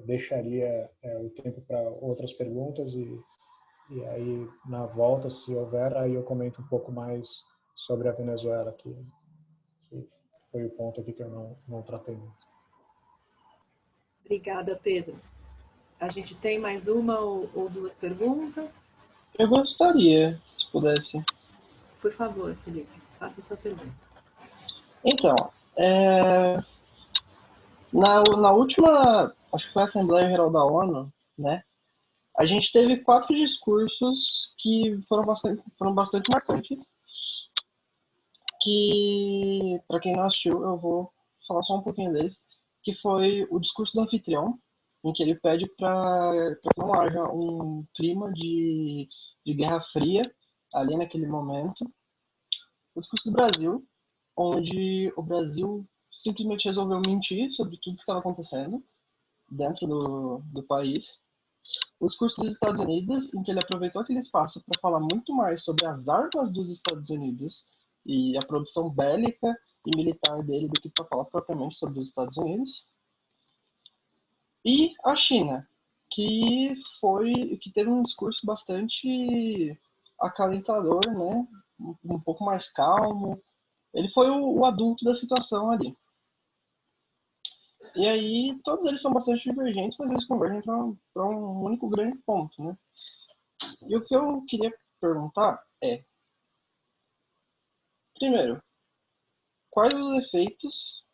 deixaria o tempo para outras perguntas e aí, na volta, se houver, aí eu comento um pouco mais sobre a Venezuela, que foi o ponto aqui que eu não tratei muito. Obrigada, Pedro. A gente tem mais uma ou duas perguntas? Eu gostaria, se pudesse. Por favor, Felipe, faça a sua pergunta. Então, na última, acho que foi a Assembleia Geral da ONU, né? A gente teve 4 discursos que foram bastante marcantes, que, para quem não assistiu, eu vou falar só um pouquinho deles, que foi o discurso do anfitrião, em que ele pede para que não haja um clima de Guerra Fria ali naquele momento. O discurso do Brasil, onde o Brasil simplesmente resolveu mentir sobre tudo que estava acontecendo dentro do país. O discurso dos Estados Unidos, em que ele aproveitou aquele espaço para falar muito mais sobre as armas dos Estados Unidos e a produção bélica e militar dele do que para falar propriamente sobre os Estados Unidos. E a China, que teve um discurso bastante acalentador, né? Um pouco mais calmo. Ele foi o adulto da situação ali. E aí, todos eles são bastante divergentes, mas eles convergem para um único grande ponto, né? E o que eu queria perguntar é, primeiro, quais os efeitos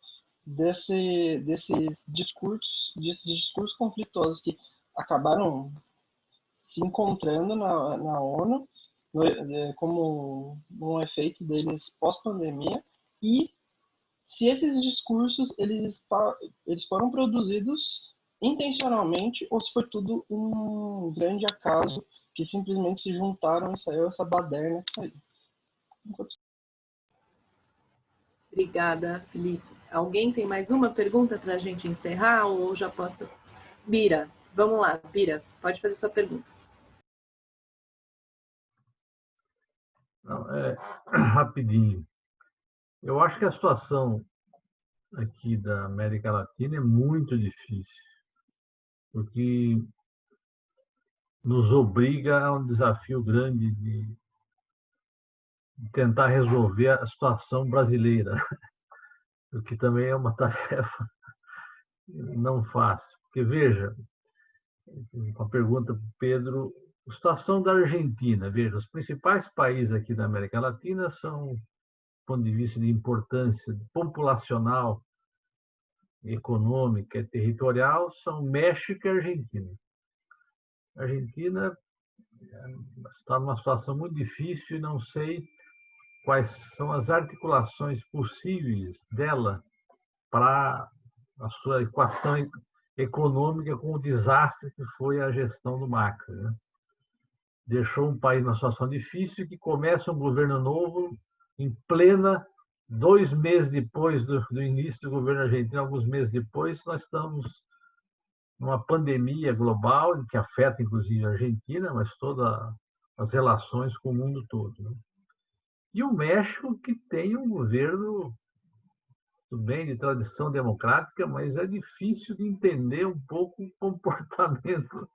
desses discursos conflituosos que acabaram se encontrando na ONU como um efeito deles pós-pandemia, e se esses discursos eles foram produzidos intencionalmente ou se foi tudo um grande acaso que simplesmente se juntaram e saiu essa baderna que saiu. Obrigada, Felipe. Alguém tem mais uma pergunta para a gente encerrar ou já posso? Bira, vamos lá, Bira, pode fazer sua pergunta. Não, rapidinho. Eu acho que a situação aqui da América Latina é muito difícil, porque nos obriga a um desafio grande de tentar resolver a situação brasileira, o que também é uma tarefa não fácil. Porque, veja, uma pergunta para o Pedro, a situação da Argentina. Veja, os principais países aqui da América Latina são, do ponto de vista de importância populacional, econômica e territorial, são México e Argentina. A Argentina está numa situação muito difícil e não sei quais são as articulações possíveis dela para a sua equação econômica com o desastre que foi a gestão do Macri, né? Deixou um país numa situação difícil, que começa um governo novo em plena, 2 meses depois do início do governo argentino, alguns meses depois, nós estamos numa pandemia global que afeta inclusive a Argentina, mas todas as relações com o mundo todo, né? E o México, que tem um governo, tudo bem, de tradição democrática, mas é difícil de entender um pouco o comportamento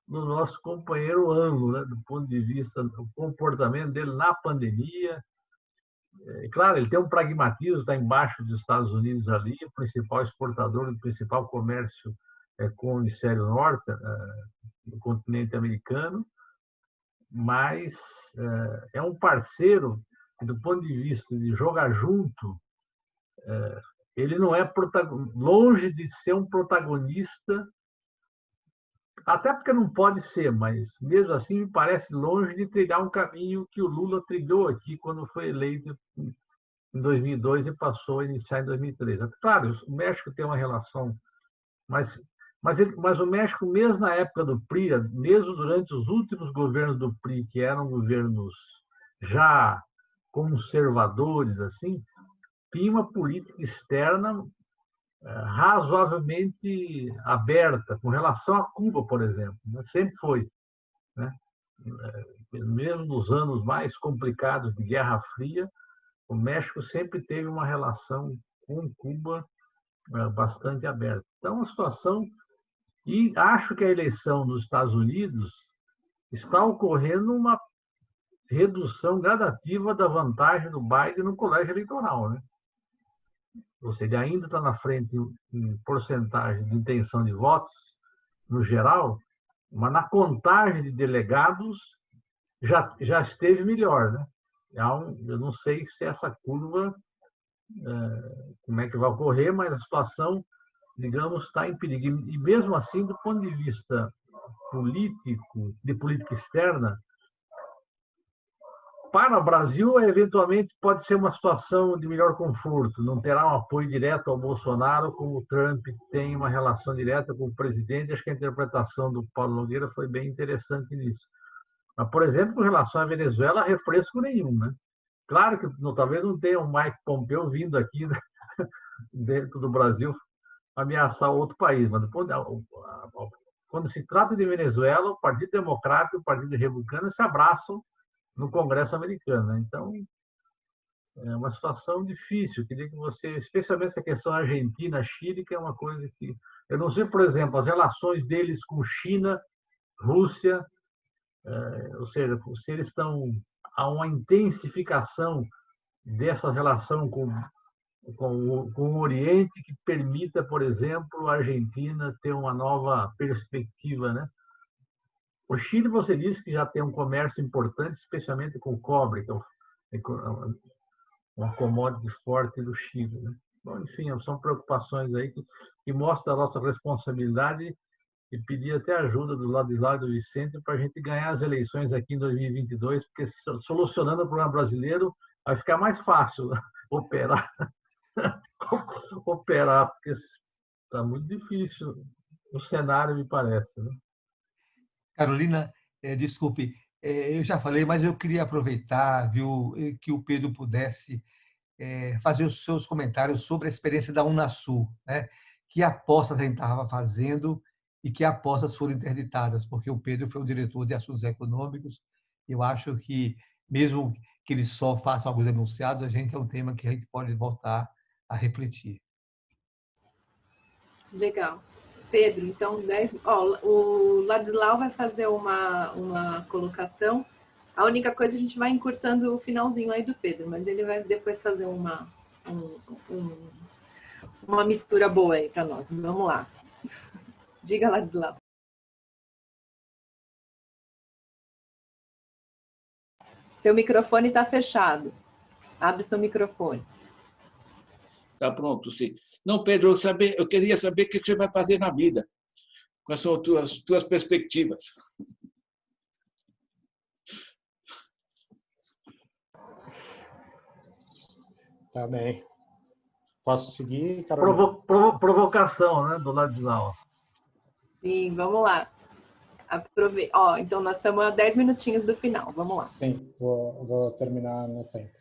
do nosso companheiro AMLO, né? Do ponto de vista do comportamento dele na pandemia. Claro, ele tem um pragmatismo, está embaixo dos Estados Unidos ali, o principal exportador, o principal comércio com o hemisfério norte, do continente americano, mas é um parceiro que, do ponto de vista de jogar junto, ele não é longe de ser um protagonista, até porque não pode ser, mas mesmo assim me parece longe de trilhar um caminho que o Lula trilhou aqui quando foi eleito em 2002 e passou a iniciar em 2003. Claro, o México tem uma relação, mas o México, mesmo na época do PRI, mesmo durante os últimos governos do PRI, que eram governos já conservadores, assim, tinha uma política externa razoavelmente aberta com relação a Cuba, por exemplo. Sempre foi, né? Mesmo nos anos mais complicados de Guerra Fria, o México sempre teve uma relação com Cuba bastante aberta. Então, a situação... E acho que a eleição nos Estados Unidos está ocorrendo uma redução gradativa da vantagem do Biden no colégio eleitoral, né? Ou seja, ele ainda está na frente em porcentagem de intenção de votos, no geral, mas na contagem de delegados já esteve melhor, né? Eu não sei se essa curva, como é que vai ocorrer, mas a situação, digamos, está em perigo. E mesmo assim, do ponto de vista político, de política externa, para o Brasil, eventualmente, pode ser uma situação de melhor conforto. Não terá um apoio direto ao Bolsonaro, como o Trump tem uma relação direta com o presidente. Acho que a interpretação do Paulo Nogueira foi bem interessante nisso. Mas, por exemplo, com relação à Venezuela, refresco nenhum, né? Claro que talvez não tenha um Mike Pompeo vindo aqui, né, dentro do Brasil, ameaçar outro país. Mas quando se trata de Venezuela, o Partido Democrata e o Partido Republicano se abraçam no Congresso americano, né? Então, é uma situação difícil. Eu queria que você, especialmente essa questão Argentina-Chile, que é uma coisa que... Eu não sei, por exemplo, as relações deles com China, Rússia, ou seja, se eles estão a uma intensificação dessa relação com o Oriente que permita, por exemplo, a Argentina ter uma nova perspectiva, né? O Chile, você disse que já tem um comércio importante, especialmente com cobre, que é uma commodity forte do Chile, né? Bom, enfim, são preocupações aí que mostram a nossa responsabilidade e pedir até ajuda do Ladislau e do Vicente para a gente ganhar as eleições aqui em 2022, porque solucionando o problema brasileiro vai ficar mais fácil operar, porque está muito difícil o cenário, me parece, né? Carolina, desculpe, eu já falei, mas eu queria aproveitar, viu, que o Pedro pudesse fazer os seus comentários sobre a experiência da Unasul, né? Que apostas a gente estava fazendo e que apostas foram interditadas, porque o Pedro foi o diretor de assuntos econômicos. Eu acho que, mesmo que ele só faça alguns enunciados, a gente é um tema que a gente pode voltar a refletir. Legal. Pedro, então, o Ladislau vai fazer uma colocação. A única coisa, a gente vai encurtando o finalzinho aí do Pedro, mas ele vai depois fazer uma mistura boa aí para nós. Vamos lá. Diga, Ladislau. Seu microfone está fechado. Abre seu microfone. Tá pronto, sim. Não, Pedro, eu queria saber o que você vai fazer na vida. Quais são as tuas perspectivas? Tá bem. Posso seguir, Carolina? Provocação, né, do Ladislau. Sim, vamos lá. Então nós estamos a 10 minutinhos do final. Vamos lá. Sim, vou terminar no tempo.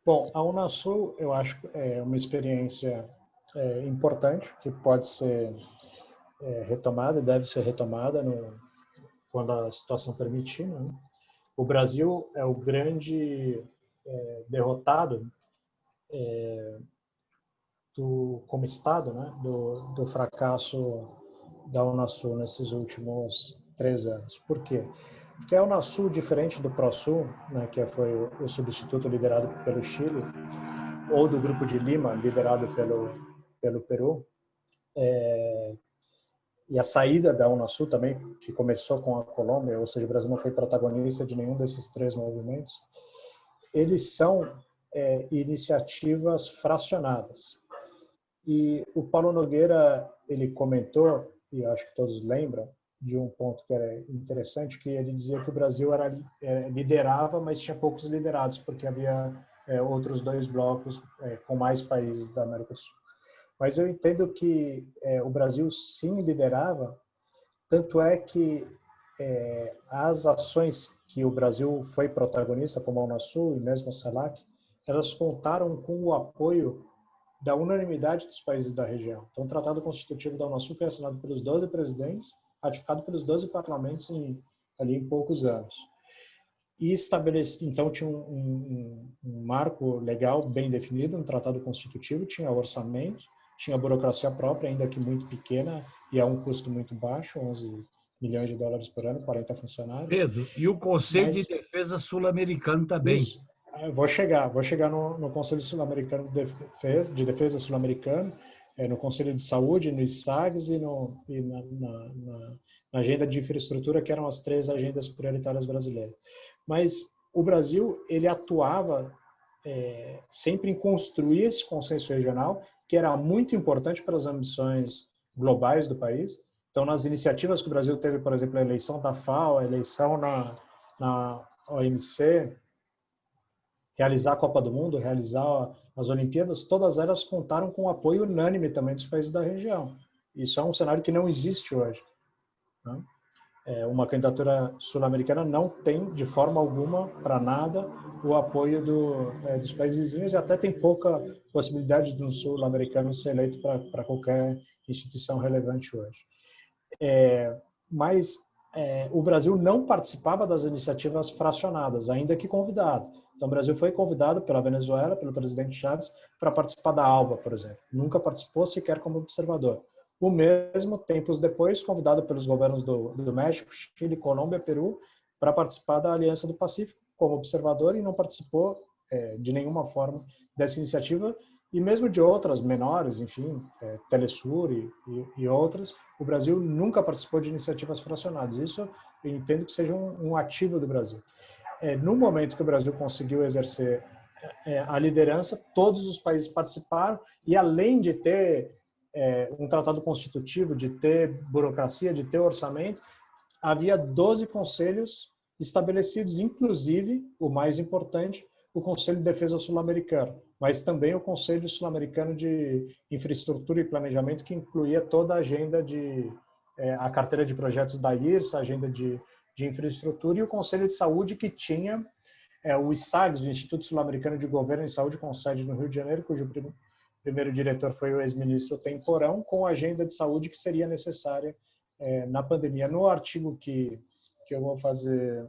Bom, a Unasul, eu acho que é uma experiência importante, que pode ser retomada e deve ser retomada quando a situação permitir, né? O Brasil é o grande derrotado como Estado, né, do fracasso da Unasul nesses últimos 3 anos. Por quê? Porque a Unasul, diferente do ProSul, né, que foi o substituto liderado pelo Chile, ou do Grupo de Lima, liderado pelo Peru, e a saída da Unasul também, que começou com a Colômbia, ou seja, o Brasil não foi protagonista de nenhum desses 3 movimentos, eles são iniciativas fracionadas. E o Paulo Nogueira, ele comentou, e acho que todos lembram, de um ponto que era interessante, que ele dizia que o Brasil liderava, mas tinha poucos liderados, porque havia outros 2 blocos com mais países da América do Sul. Mas eu entendo que o Brasil sim liderava, tanto é que as ações que o Brasil foi protagonista, como a Unasul e mesmo a CELAC, elas contaram com o apoio da unanimidade dos países da região. Então, o Tratado Constitutivo da Unasul foi assinado pelos 12 presidentes, ratificado pelos 12 parlamentos ali em poucos anos. E então tinha um marco legal bem definido, um tratado constitutivo, tinha orçamento, tinha burocracia própria, ainda que muito pequena, e a um custo muito baixo, 11 milhões de dólares por ano, 40 funcionários. Pedro, e o Conselho de Defesa Sul-Americano também. Isso. Vou chegar no Conselho Sul-Americano de Defesa Sul-Americano, no Conselho de Saúde, no ISAGS e na Agenda de Infraestrutura, que eram as 3 agendas prioritárias brasileiras. Mas o Brasil, ele atuava sempre em construir esse consenso regional, que era muito importante para as ambições globais do país. Então, nas iniciativas que o Brasil teve, por exemplo, a eleição da FAO, a eleição na OMC, realizar a Copa do Mundo, realizar as Olimpíadas, todas elas contaram com o apoio unânime também dos países da região. Isso é um cenário que não existe hoje, né? Uma candidatura sul-americana não tem, de forma alguma, para nada, o apoio dos países vizinhos, e até tem pouca possibilidade de um sul-americano ser eleito para qualquer instituição relevante hoje. Mas o Brasil não participava das iniciativas fracionadas, ainda que convidado. Então, o Brasil foi convidado pela Venezuela, pelo presidente Chávez, para participar da ALBA, por exemplo. Nunca participou sequer como observador. O mesmo, tempos depois, convidado pelos governos do México, Chile, Colômbia, Peru, para participar da Aliança do Pacífico como observador, e não participou de nenhuma forma dessa iniciativa, e mesmo de outras menores, enfim, Telesur e outras. O Brasil nunca participou de iniciativas fracionadas. Isso eu entendo que seja um ativo do Brasil. No momento que o Brasil conseguiu exercer a liderança, todos os países participaram, e além de ter um tratado constitutivo, de ter burocracia, de ter orçamento, havia 12 conselhos estabelecidos, inclusive, o mais importante, o Conselho de Defesa Sul-Americano, mas também o Conselho Sul-Americano de Infraestrutura e Planejamento, que incluía toda a agenda a carteira de projetos da IRSA, a agenda de de Infraestrutura, e o Conselho de Saúde, que tinha o ISAGS, o Instituto Sul-Americano de Governo em Saúde, com sede no Rio de Janeiro, cujo primeiro diretor foi o ex-ministro Temporão, com a agenda de saúde que seria necessária na pandemia. No artigo que eu vou fazer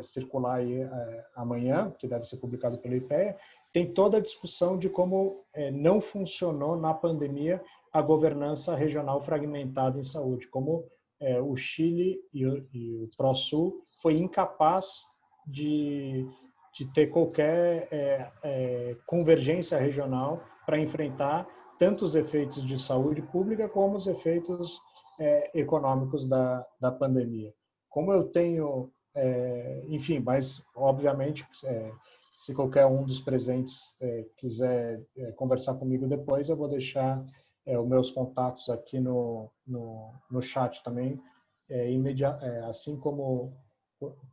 circular aí amanhã, que deve ser publicado pelo IPEA, tem toda a discussão de como não funcionou na pandemia a governança regional fragmentada em saúde, como o Chile e o ProSul foi incapaz de ter qualquer convergência regional para enfrentar tanto os efeitos de saúde pública como os efeitos econômicos da pandemia. Como eu tenho, enfim, mas obviamente se qualquer um dos presentes quiser conversar comigo depois, eu vou deixar os meus contatos aqui no chat também, assim como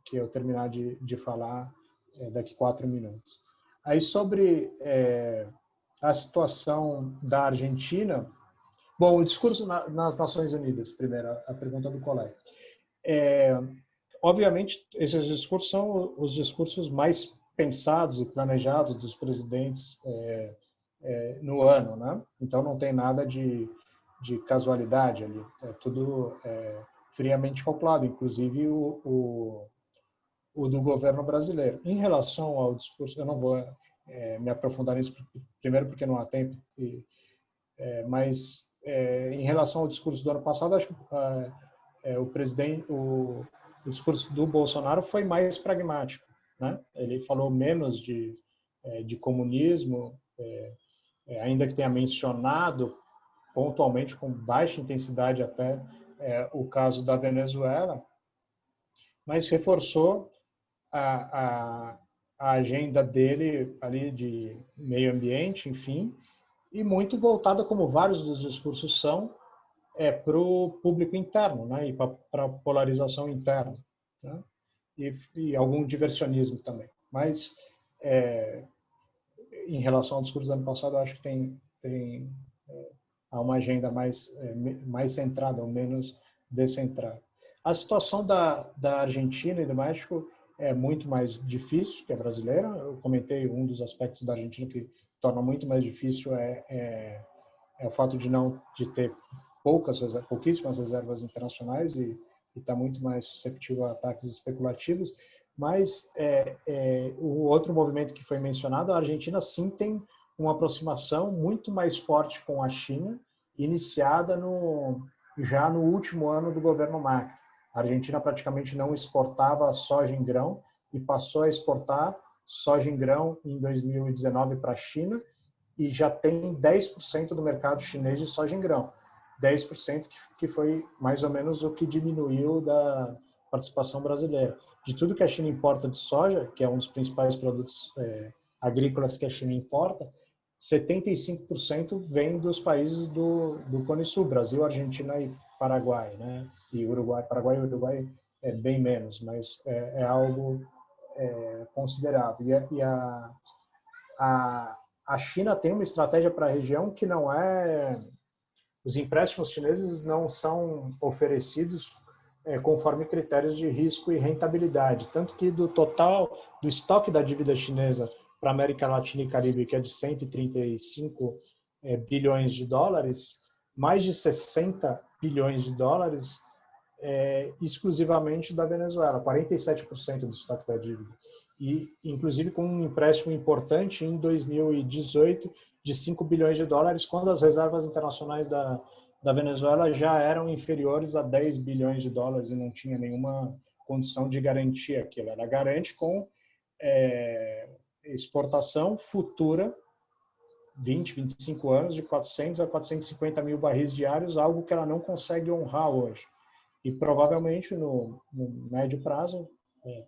que eu terminar de falar daqui 4 minutos. Aí sobre a situação da Argentina, bom, o discurso nas Nações Unidas, primeiro, a pergunta do colega. Obviamente, esses discursos são os discursos mais pensados e planejados dos presidentes no ano, né? Então não tem nada de casualidade ali, é tudo friamente calculado, inclusive o do governo brasileiro. Em relação ao discurso, eu não vou me aprofundar nisso, primeiro porque não há tempo, mas em relação ao discurso do ano passado, acho que o discurso do Bolsonaro foi mais pragmático, né? Ele falou menos de comunismo, ainda que tenha mencionado pontualmente, com baixa intensidade até, o caso da Venezuela, mas reforçou a agenda dele ali de meio ambiente, enfim, e muito voltada, como vários dos discursos são, para o público interno, né, e para a polarização interna, né, e algum diversionismo também. Mas, em relação ao discurso do ano passado, eu acho que há uma agenda mais centrada ou menos descentrada. A situação da Argentina e do México é muito mais difícil que a brasileira. Eu comentei um dos aspectos da Argentina que torna muito mais difícil é o fato de ter pouquíssimas reservas internacionais e está muito mais susceptível a ataques especulativos. Mas o outro movimento que foi mencionado, a Argentina sim tem uma aproximação muito mais forte com a China, iniciada já no último ano do governo Macri. A Argentina praticamente não exportava soja em grão e passou a exportar soja em grão em 2019 para a China e já tem 10% do mercado chinês de soja em grão. 10% que foi mais ou menos o que diminuiu da participação brasileira. De tudo que a China importa de soja, que é um dos principais produtos agrícolas que a China importa, 75% vem dos países do Cone Sul, Brasil, Argentina e Paraguai, né? E Uruguai. Paraguai e Uruguai é bem menos, mas é algo considerável. E a China tem uma estratégia para a região que não é... Os empréstimos chineses não são oferecidos conforme critérios de risco e rentabilidade. Tanto que do total do estoque da dívida chinesa para a América Latina e Caribe, que é de 135 bilhões de dólares, mais de 60 bilhões de dólares exclusivamente da Venezuela, 47% do estoque da dívida. E, inclusive, com um empréstimo importante em 2018 de 5 bilhões de dólares, quando as reservas internacionais da Venezuela já eram inferiores a 10 bilhões de dólares e não tinha nenhuma condição de garantir aquilo. Ela garante com exportação futura, 20, 25 anos, de 400 a 450 mil barris diários, algo que ela não consegue honrar hoje. E provavelmente no médio prazo,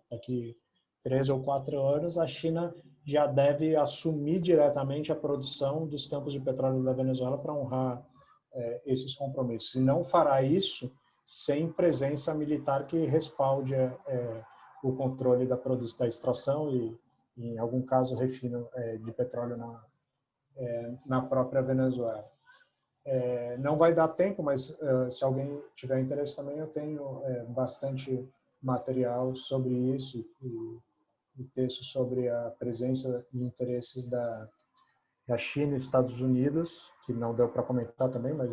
daqui 3 ou 4 anos, a China já deve assumir diretamente a produção dos campos de petróleo da Venezuela para honrar esses compromissos. E não fará isso sem presença militar que respalde o controle da extração e, em algum caso, refino de petróleo na própria Venezuela. Não vai dar tempo, mas se alguém tiver interesse também, eu tenho bastante material sobre isso e texto sobre a presença e interesses da China e Estados Unidos, que não deu para comentar também, mas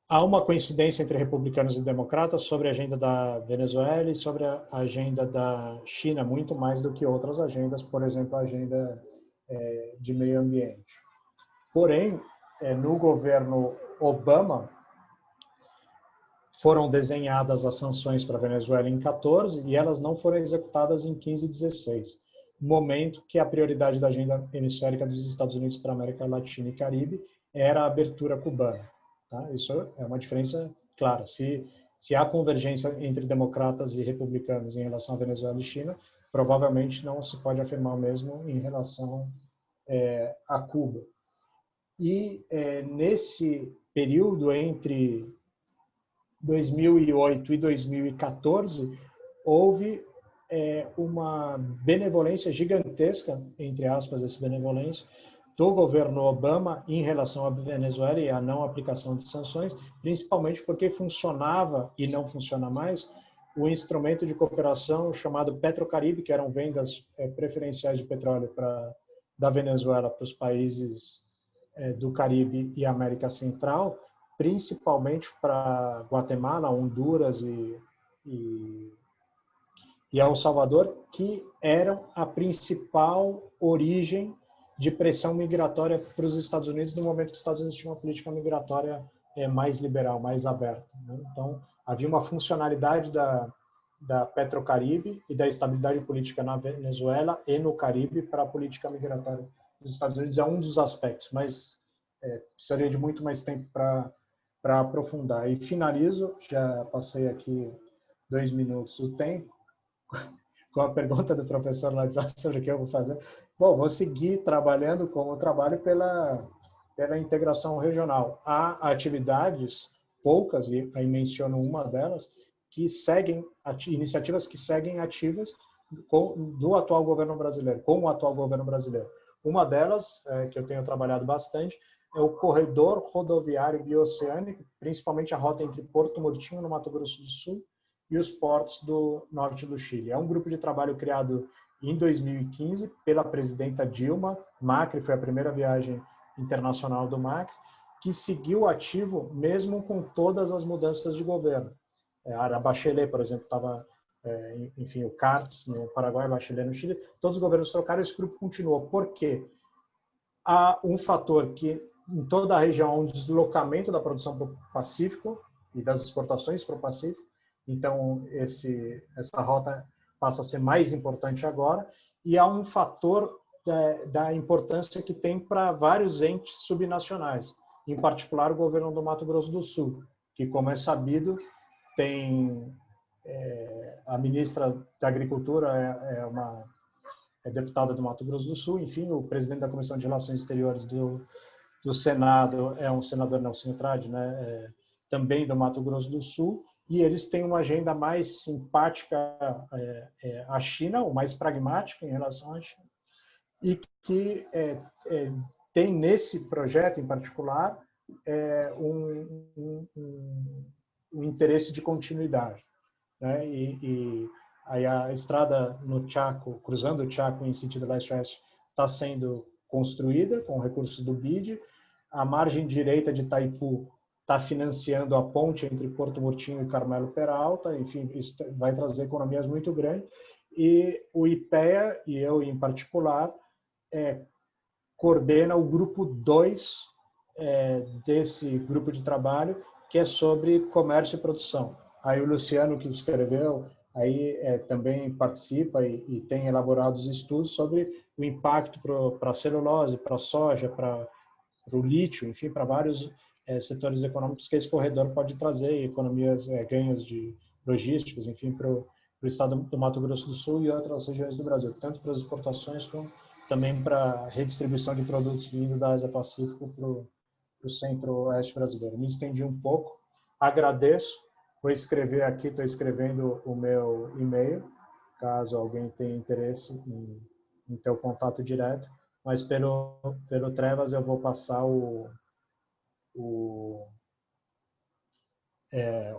há uma coincidência entre republicanos e democratas sobre a agenda da Venezuela e sobre a agenda da China, muito mais do que outras agendas, por exemplo, a agenda de meio ambiente. Porém, no governo Obama, foram desenhadas as sanções para a Venezuela em 14 e elas não foram executadas em 15 e 16, momento que a prioridade da agenda hemisférica dos Estados Unidos para a América Latina e Caribe era a abertura cubana. Tá? Isso é uma diferença clara. Se há convergência entre democratas e republicanos em relação à Venezuela e China, provavelmente não se pode afirmar o mesmo em relação a Cuba. E nesse período entre 2008 e 2014, houve uma benevolência gigantesca, entre aspas, essa benevolência, do governo Obama em relação à Venezuela e a não aplicação de sanções, principalmente porque funcionava, e não funciona mais, o instrumento de cooperação chamado Petrocaribe, que eram vendas preferenciais de petróleo da Venezuela para os países do Caribe e América Central, principalmente para Guatemala, Honduras e El Salvador, que eram a principal origem de pressão migratória para os Estados Unidos no momento que os Estados Unidos tinham uma política migratória mais liberal, mais aberta. Né? Então, havia uma funcionalidade da Petrocaribe e da estabilidade política na Venezuela e no Caribe para a política migratória dos Estados Unidos. É um dos aspectos, mas precisaria de muito mais tempo para aprofundar. E finalizo, já passei aqui 2 minutos do tempo, com a pergunta do professor Ladizar sobre o que eu vou fazer. Bom, vou seguir trabalhando como trabalho pela integração regional. Há atividades, poucas, e aí menciono uma delas, que seguem, iniciativas que seguem ativas do atual governo brasileiro, com o atual governo brasileiro. Uma delas, que eu tenho trabalhado bastante, é o corredor rodoviário bioceânico, principalmente a rota entre Porto Murtinho, no Mato Grosso do Sul, e os portos do norte do Chile. É um grupo de trabalho criado em 2015 pela presidenta Dilma. Macri foi a primeira viagem internacional do Macri, que seguiu ativo mesmo com todas as mudanças de governo. A Bachelet, por exemplo, estava, enfim, o Cartes no Paraguai, Bachelet no Chile, todos os governos trocaram, esse grupo continuou. Por quê? Há um fator que em toda a região há um deslocamento da produção para o Pacífico e das exportações para o Pacífico, então essa rota passa a ser mais importante agora, e há um fator da importância que tem para vários entes subnacionais, em particular o governo do Mato Grosso do Sul, que, como é sabido, tem a ministra da Agricultura é deputada do Mato Grosso do Sul, enfim, o presidente da Comissão de Relações Exteriores do Senado é um senador Nelson Trade, né, também do Mato Grosso do Sul, e eles têm uma agenda mais simpática à China, ou mais pragmática em relação à China, e que tem nesse projeto em particular um interesse de continuidade. Né? E aí a estrada no Chaco, cruzando o Chaco em sentido leste-oeste, está sendo construída com recursos do BID. A margem direita de Itaipu está financiando a ponte entre Porto Murtinho e Carmelo Peralta. Enfim, isso vai trazer economias muito grandes. E o IPEA, e eu em particular, coordena o grupo 2 desse grupo de trabalho, que é sobre comércio e produção. Aí o Luciano, que escreveu, aí também participa e tem elaborado os estudos sobre o impacto para a celulose, para a soja, para o lítio, enfim, para vários setores econômicos que esse corredor pode trazer, economias, ganhos de logísticos, enfim, para o estado do Mato Grosso do Sul e outras regiões do Brasil, tanto para as exportações como também para a redistribuição de produtos vindo da Ásia Pacífico para o centro-oeste brasileiro. Me estendi um pouco, agradeço, vou escrever aqui, estou escrevendo o meu e-mail, caso alguém tenha interesse em ter o contato direto, mas pelo Trevas eu vou passar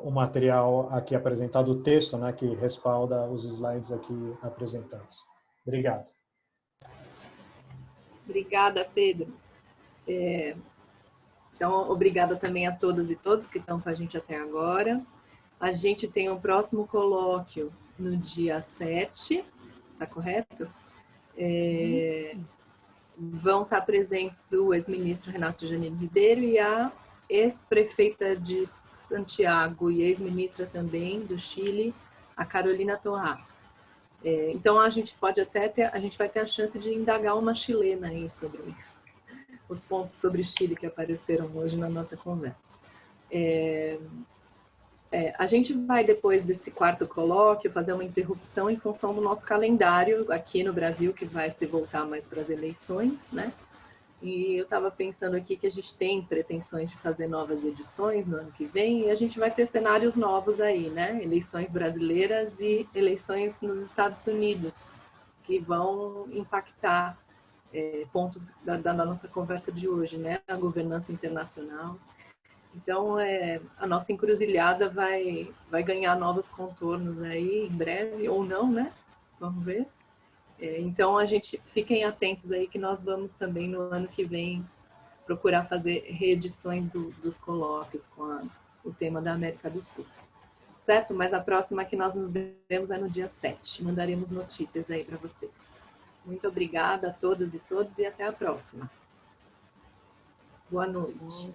o material aqui apresentado, o texto, né, que respalda os slides aqui apresentados. Obrigado. Obrigada, Pedro. Então, obrigada também a todas e todos que estão com a gente até agora. A gente tem um próximo colóquio no dia 7, tá correto? Vão estar presentes o ex-ministro Renato Janine Ribeiro e a ex-prefeita de Santiago e ex-ministra também do Chile, a Carolina Toá. Então, a gente pode até a gente vai ter a chance de indagar uma chilena aí sobre os pontos sobre Chile que apareceram hoje na nossa conversa. A gente vai, depois desse quarto colóquio, fazer uma interrupção em função do nosso calendário aqui no Brasil, que vai se voltar mais para as eleições, né? E eu estava pensando aqui que a gente tem pretensões de fazer novas edições no ano que vem, e a gente vai ter cenários novos aí, né? Eleições brasileiras e eleições nos Estados Unidos, que vão impactar pontos da nossa conversa de hoje, né? A governança internacional. Então, a nossa encruzilhada vai ganhar novos contornos aí em breve, ou não, né? Vamos ver. Então, fiquem atentos aí que nós vamos também no ano que vem procurar fazer reedições dos colóquios com o tema da América do Sul. Certo? Mas a próxima que nós nos vemos é no dia 7. Mandaremos notícias aí para vocês. Muito obrigada a todas e todos e até a próxima. Boa noite.